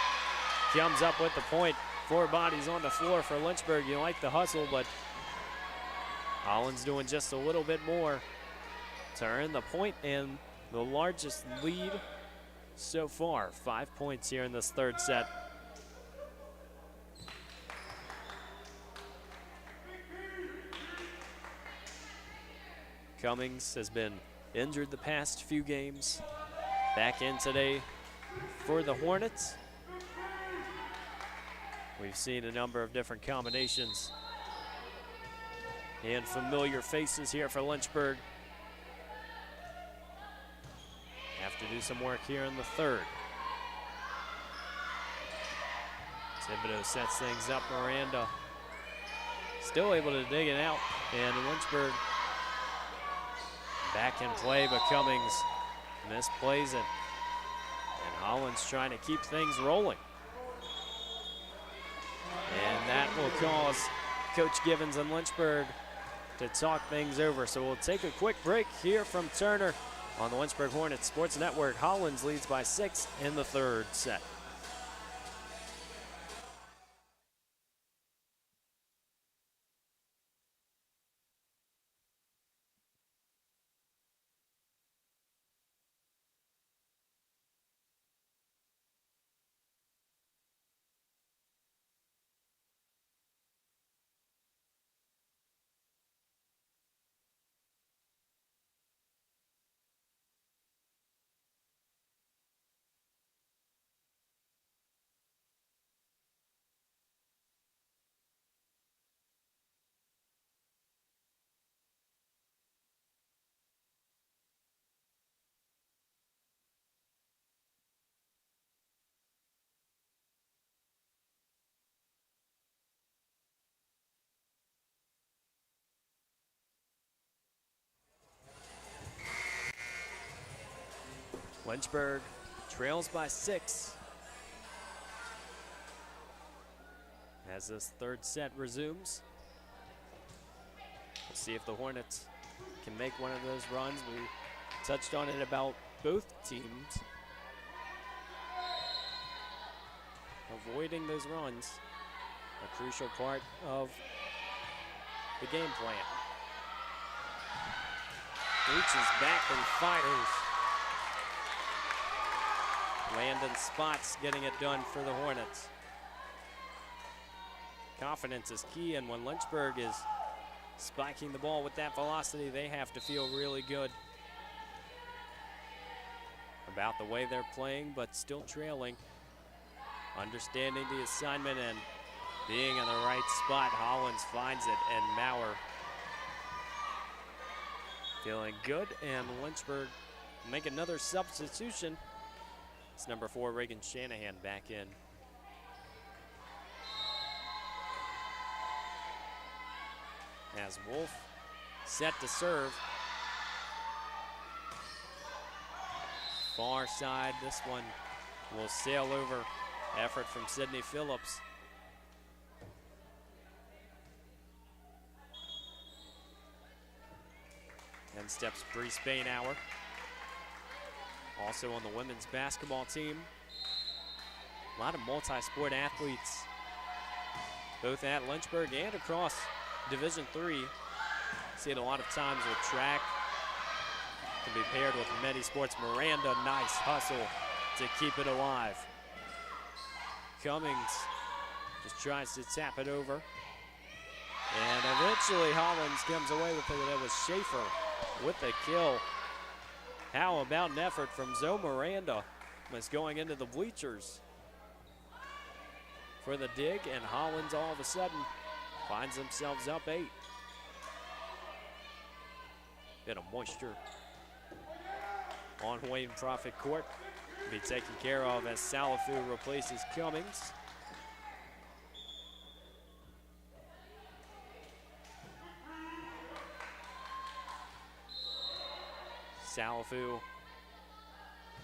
comes up with the point. 4 bodies on the floor for Lynchburg. You like the hustle, but Hollins doing just a little bit more to earn the point and the largest lead so far. 5 points here in this third set. Cummings has been injured the past few games. Back in today for the Hornets. We've seen a number of different combinations and familiar faces here for Lynchburg. Have to do some work here in the third. Thibodeau sets things up. Miranda still able to dig it out, and Lynchburg back in play, but Cummings misplays it. And Hollins trying to keep things rolling. And that will cause Coach Givens and Lynchburg to talk things over. So we'll take a quick break here from Turner on the Lynchburg Hornets Sports Network. Hollins leads by 6 in the third set. Lynchburg trails by 6 as this third set resumes. We'll see if the Hornets can make one of those runs. We touched on it about both teams avoiding those runs, a crucial part of the game plan. Reaches back and fires. Landon Spots getting it done for the Hornets. Confidence is key, and when Lynchburg is spiking the ball with that velocity, they have to feel really good about the way they're playing, but still trailing. Understanding the assignment and being in the right spot, Hollins finds it, and Maurer feeling good, and Lynchburg make another substitution. It's number 4, Reagan Shanahan, back in. As Wolf set to serve. Far side, this one will sail over. Effort from Sydney Phillips. And steps Bree Spainhour. Also on the women's basketball team. A lot of multi-sport athletes, both at Lynchburg and across Division III. See it a lot of times with track. Can be paired with many sports. Miranda, nice hustle to keep it alive. Cummings just tries to tap it over. And eventually Hollins comes away with it. That was Schaefer with the kill. How about an effort from Zoe Miranda? Was going into the bleachers for the dig, and Hollins all of a sudden finds themselves up 8. Bit of moisture on Wayne Prophet Court. Be taken care of as Salafu replaces Cummings. Salafu,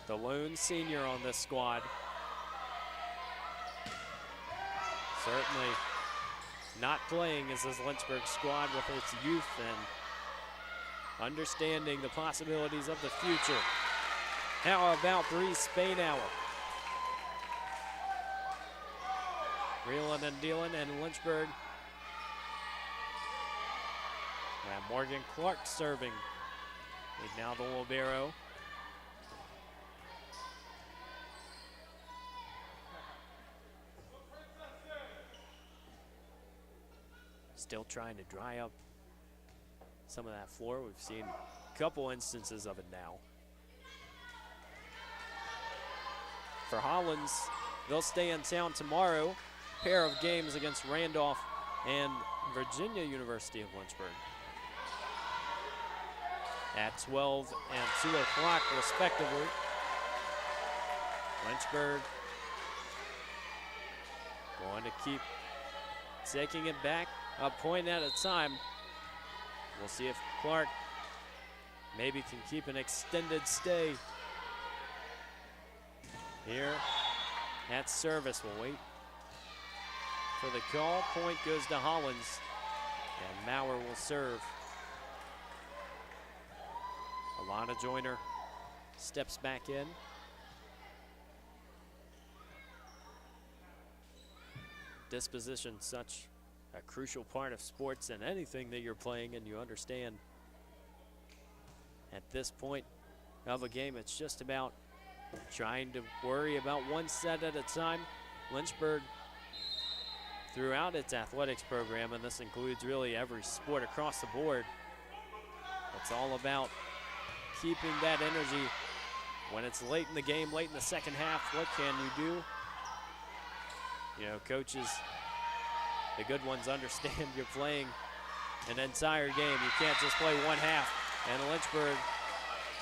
the lone senior on this squad. Certainly not playing as this Lynchburg squad with its youth and understanding the possibilities of the future. How about Bree Spainhour? Reeling and dealing, and Lynchburg. And Morgan Clark serving. And now the libero. Still trying to dry up some of that floor. We've seen a couple instances of it now. For Hollins, they'll stay in town tomorrow. Pair of games against Randolph and Virginia University of Lynchburg. At 12 and 2 o'clock respectively. Lynchburg going to keep taking it back a point at a time. We'll see if Clark maybe can keep an extended stay here at service. We'll wait for the call. Point goes to Hollins, and Maurer will serve. Alana Joyner steps back in. Disposition, such a crucial part of sports and anything that you're playing, and you understand at this point of a game, it's just about trying to worry about one set at a time. Lynchburg, throughout its athletics program, and this includes really every sport across the board, it's all about keeping that energy when it's late in the game, late in the second half. What can you do? You know, coaches, the good ones, understand you're playing an entire game. You can't just play one half. And Lynchburg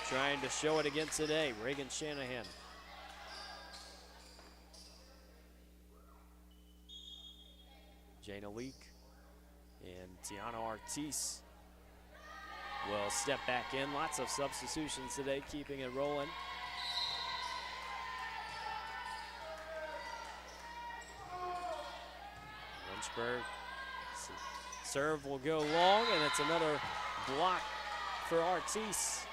trying to show it again today. Reagan Shanahan. Jana Leak and Tiana Ortiz will step back in. Lots of substitutions today, keeping it rolling. Lynchburg serve will go long, and it's another block for Ortiz.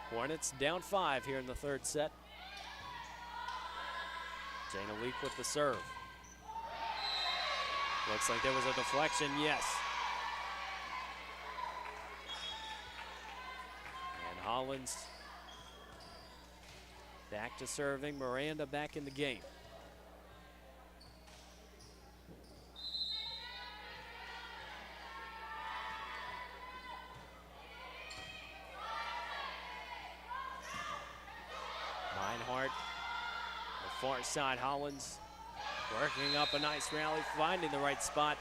Hornets down 5 here in the third set. Jana Leak with the serve. Looks like there was a deflection, yes. And Hollins back to serving. Miranda back in the game. Meinhardt, the far side, Hollins working up a nice rally, finding the right spot.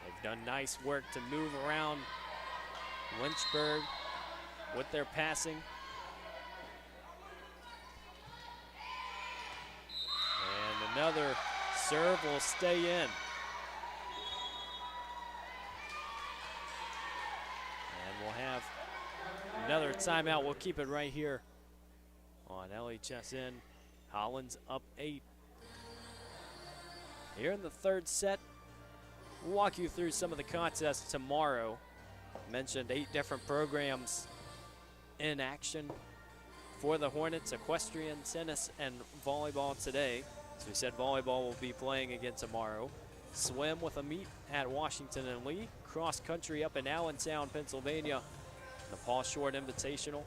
They've done nice work to move around Lynchburg with their passing. And another serve will stay in. And we'll have another timeout. We'll keep it right here on LHSN. Hollins up 8. Here in the third set, we'll walk you through some of the contests tomorrow. Mentioned 8 different programs in action for the Hornets: equestrian, tennis, and volleyball today. As we said, volleyball will be playing again tomorrow. Swim with a meet at Washington and Lee. Cross country up in Allentown, Pennsylvania. The Paul Short Invitational.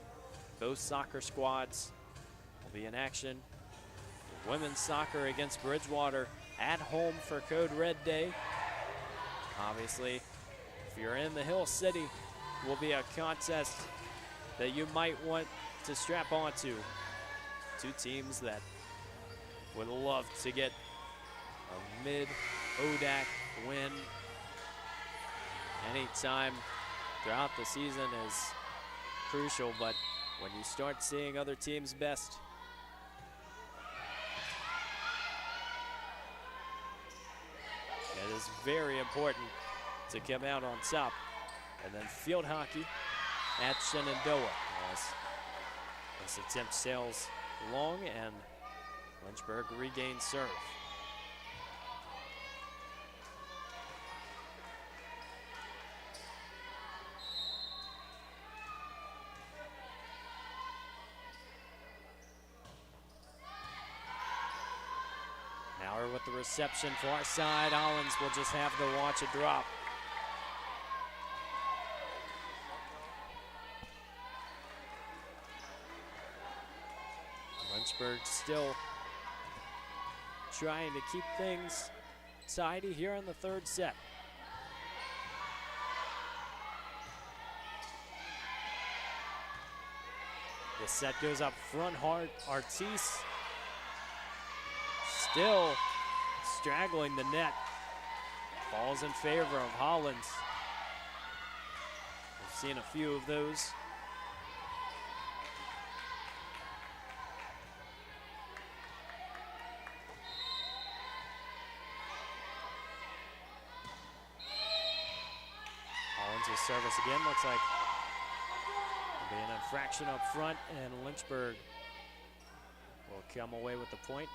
Both soccer squads will be in action. Women's soccer against Bridgewater at home for Code Red Day. Obviously, if you're in the Hill City, will be a contest that you might want to strap onto. 2 teams that would love to get a mid-ODAC win anytime throughout the season is crucial, but when you start seeing other teams' best, it is very important to come out on top. And then field hockey at Shenandoah. This attempt sails long and Lynchburg regains serve. Maurer with the reception, far side. Hollins will just have to watch it drop. Lynchburg still trying to keep things tidy here in the third set. The set goes up front hard. Artis still straggling the net. Falls in favor of Hollins. We've seen a few of those. Service again, looks like there'll be an infraction up front, and Lynchburg will come away with the point.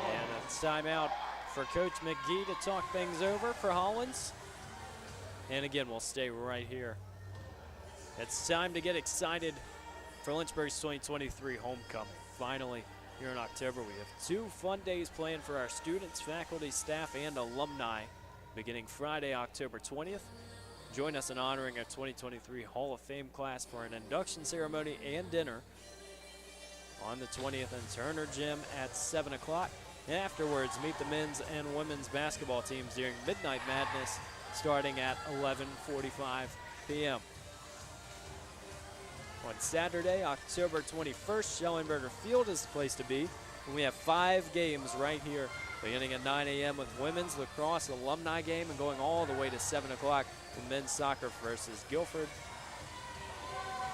And a timeout for Coach McGee to talk things over for Hollins. And again, we'll stay right here. It's time to get excited for Lynchburg's 2023 homecoming. Finally, here in October, we have 2 fun days planned for our students, faculty, staff, and alumni. Beginning Friday, October 20th, join us in honoring our 2023 Hall of Fame class for an induction ceremony and dinner on the 20th in Turner Gym at 7 o'clock. Afterwards, meet the men's and women's basketball teams during Midnight Madness starting at 11:45 p.m. On Saturday, October 21st, Schellenberger Field is the place to be. And we have 5 games right here, beginning at 9 a.m. with women's lacrosse alumni game and going all the way to 7 o'clock with men's soccer versus Guilford.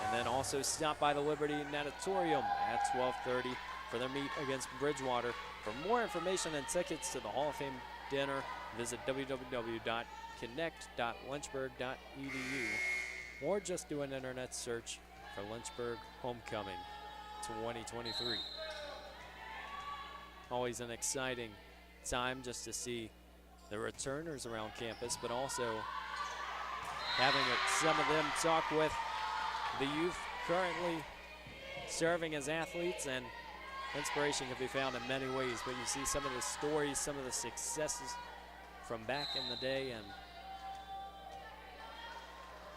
And then also stop by the Liberty Natatorium at 12:30 for their meet against Bridgewater. For more information and tickets to the Hall of Fame dinner, visit www.connect.lynchburg.edu or just do an internet search for Lynchburg Homecoming 2023. Always an exciting time just to see the returners around campus, but also having some of them talk with the youth currently serving as athletes, and inspiration can be found in many ways, but you see some of the stories, some of the successes from back in the day, and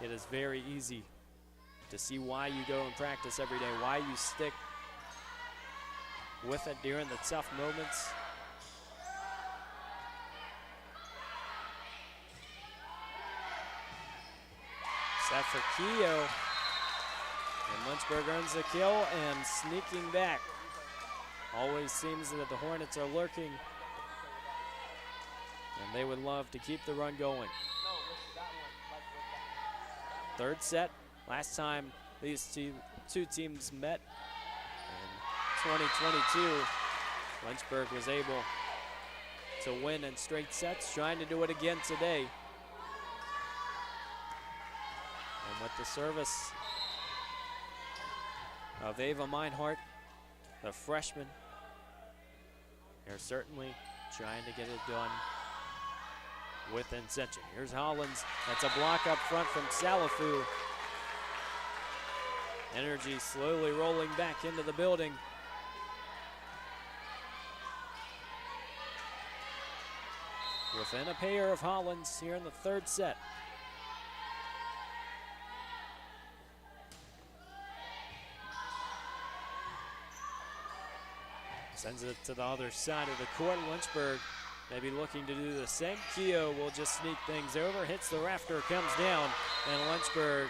it is very easy to see why you go and practice every day, why you stick with it during the tough moments. Set for Keogh. And Lynchburg earns the kill and sneaking back. Always seems that the Hornets are lurking, and they would love to keep the run going. Third set. Last time these two teams met in 2022, Lynchburg was able to win in straight sets, trying to do it again today. And with the service of Ava Meinhardt, the freshman, they're certainly trying to get it done with intention. Here's Hollins. That's a block up front from Salafu. Energy slowly rolling back into the building. Within a pair of Hollins here in the third set. Sends it to the other side of the court. Lynchburg maybe looking to do the same. Keogh will just sneak things over, hits the rafter, comes down, and Lynchburg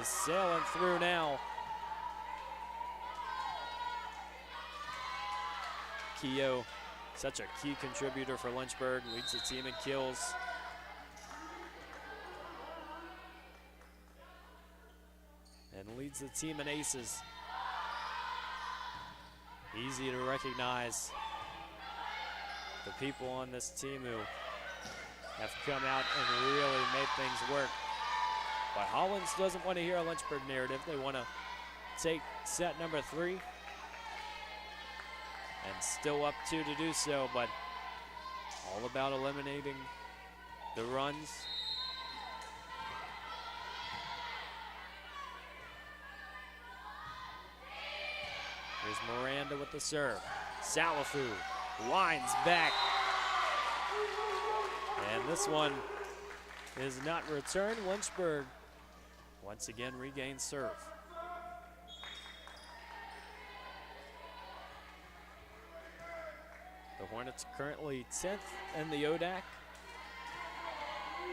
is sailing through now. Keogh, such a key contributor for Lynchburg, leads the team in kills. And leads the team in aces. Easy to recognize the people on this team who have come out and really made things work. But Hollins doesn't want to hear a Lynchburg narrative. They want to take set number 3. And still up 2 to do so, but all about eliminating the runs. Here's Miranda with the serve. Salafu winds back. And this one is not returned. Lynchburg once again regains serve. The Hornets currently 10th in the ODAC,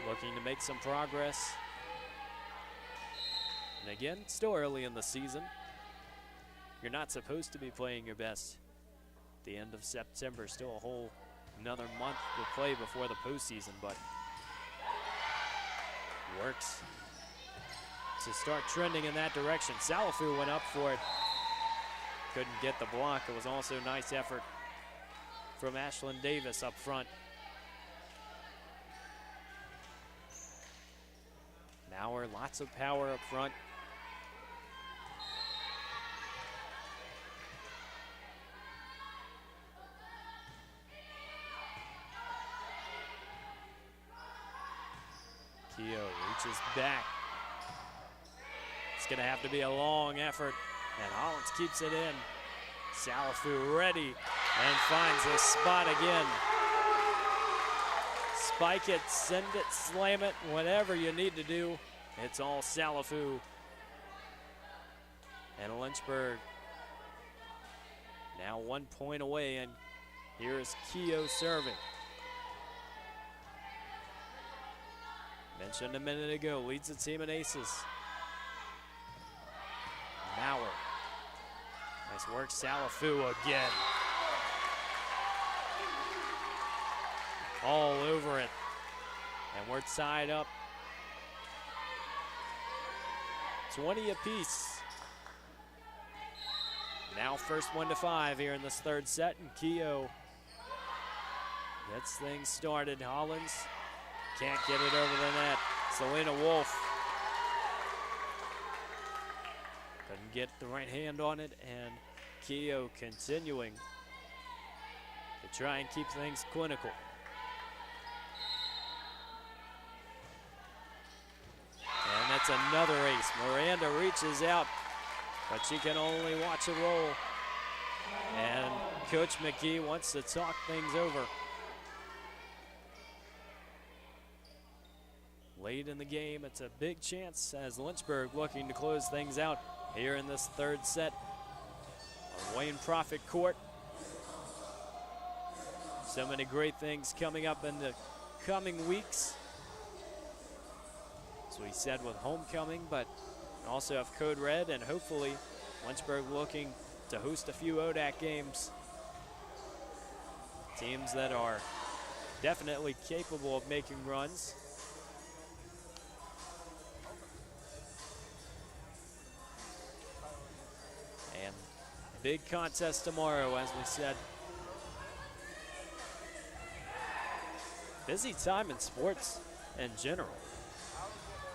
looking to make some progress. And again, still early in the season. You're not supposed to be playing your best at the end of September. Still a whole another month to play before the postseason, but works to start trending in that direction. Salafu went up for it. Couldn't get the block. It was also a nice effort from Ashlyn Davis up front. Mauer, lots of power up front. Keogh reaches back. It's gonna have to be a long effort, and Hollins keeps it in. Salafu ready and finds a spot again. Spike it, send it, slam it, whatever you need to do. It's all Salafu. And Lynchburg now 1 point away, and here is Keogh serving. Mentioned a minute ago, leads the team in aces. Mauer. Nice work, Salafu again. All over it. And we're tied up 20 apiece. Now first 1-5 here in this third set, and Keogh gets things started. Hollins can't get it over the net. Selena Wolf couldn't get the right hand on it, and Keogh continuing to try and keep things clinical. And that's That's another ace. Miranda reaches out, but she can only watch it roll. And Coach McGee wants to talk things over. Late in the game, it's a big chance as Lynchburg looking to close things out here in this third set on Wayne Prophet Court. So many great things coming up in the coming weeks. As we said with homecoming, but also have Code Red, and hopefully Lynchburg looking to host a few ODAC games. Teams that are definitely capable of making runs. And big contest tomorrow, as we said. Busy time in sports in general.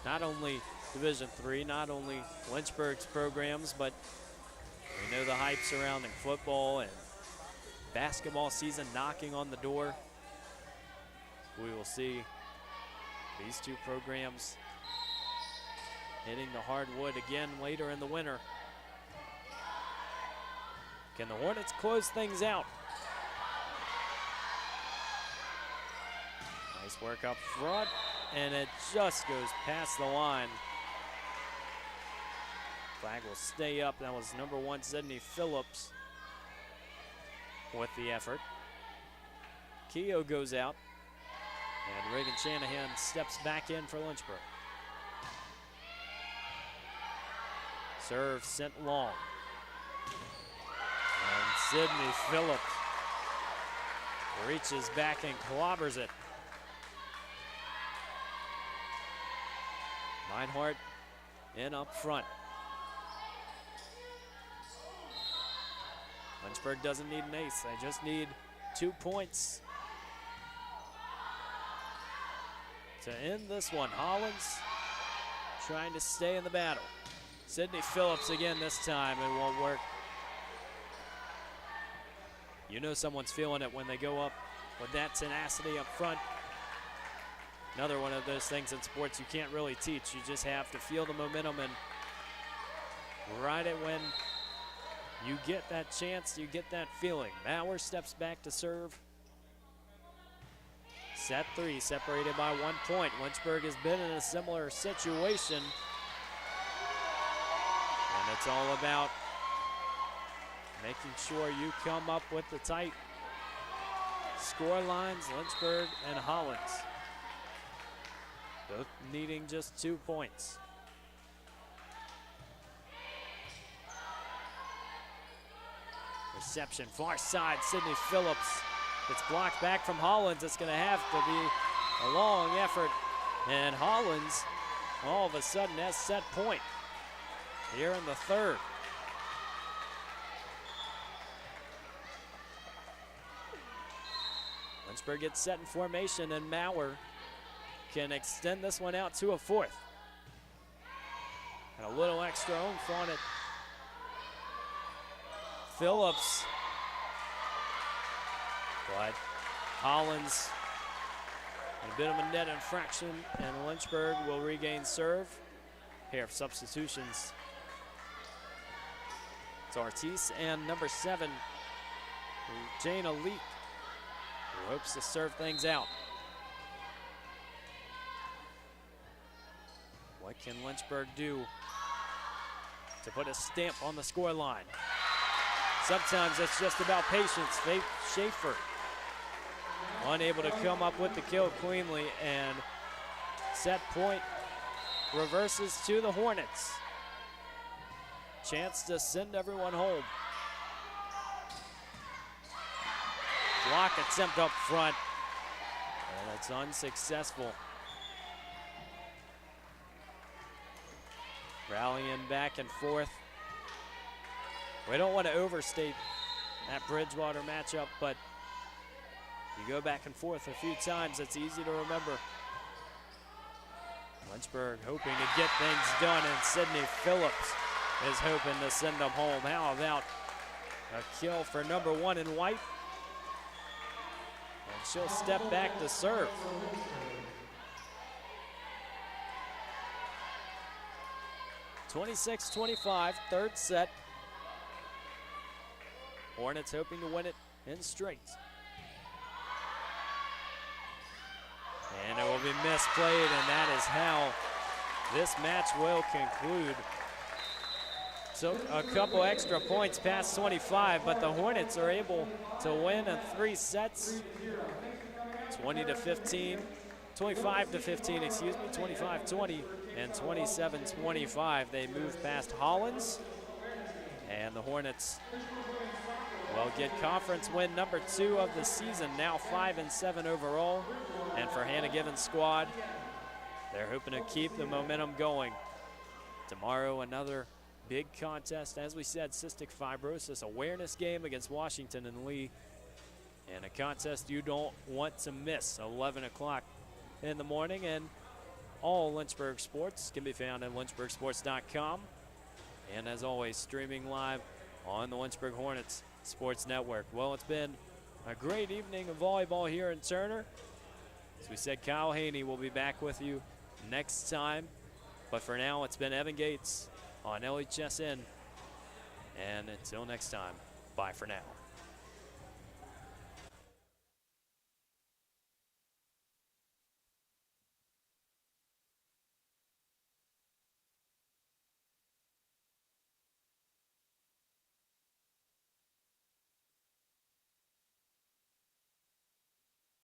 Not only Division III, not only Lynchburg's programs, but we know the hype surrounding football and basketball season knocking on the door. We will see these two programs hitting the hardwood again later in the winter. Can the Hornets close things out? Nice work up front, and it just goes past the line. Flag will stay up. That was number 1, Sydney Phillips, with the effort. Keogh goes out, and Reagan Shanahan steps back in for Lynchburg. Serve sent long. And Sydney Phillips reaches back and clobbers it. Meinhardt in up front. Lynchburg doesn't need an ace. They just need 2 points to end this one. Hollins trying to stay in the battle. Sydney Phillips again this time. It won't work. You know someone's feeling it when they go up with that tenacity up front. Another one of those things in sports you can't really teach. You just have to feel the momentum, and right at when you get that chance, you get that feeling. Bauer steps back to serve. Set 3 separated by 1 point. Lynchburg has been in a similar situation. And it's all about making sure you come up with the tight score lines. Lynchburg and Hollins both needing just 2 points. Reception, far side, Sydney Phillips. It's blocked back from Hollins. It's going to have to be a long effort. And Hollins all of a sudden has set point here in the third. Lynchburg gets set in formation, and Mauer can extend this one out to a fourth. And a little extra oomph on it. Phillips. But Hollins, a bit of a net infraction, and Lynchburg will regain serve. Pair of substitutions. It's Ortiz and number 7, Jane Elite, who hopes to serve things out. What can Lynchburg do to put a stamp on the score line? Sometimes it's just about patience. Faith Schaefer unable to come up with the kill cleanly, and set point reverses to the Hornets. Chance to send everyone home. Block attempt up front, and it's unsuccessful. Rallying back and forth. We don't want to overstate that Bridgewater matchup, but you go back and forth a few times, it's easy to remember. Lynchburg hoping to get things done, and Sydney Phillips is hoping to send them home. How about a kill for number 1 in white? And she'll step back to serve. 26-25, third set. Hornets hoping to win it in straights. And it will be misplayed, and that is how this match will conclude. So a couple extra points past 25, but the Hornets are able to win in 3 sets. 20-15, 25-15, excuse me, 25-20, and 27-25. They move past Hollins, and the Hornets will get conference win number 2 of the season, now 5-7 overall. And for Hannah Given's squad, they're hoping to keep the momentum going. Tomorrow, another big contest. As we said, cystic fibrosis awareness game against Washington and Lee. And a contest you don't want to miss, 11 o'clock in the morning. And all Lynchburg sports can be found at lynchburgsports.com. And as always, streaming live on the Lynchburg Hornets Sports Network. Well, it's been a great evening of volleyball here in Turner. As we said, Kyle Haney will be back with you next time. But for now, it's been Evan Gates on LHSN. And until next time, bye for now.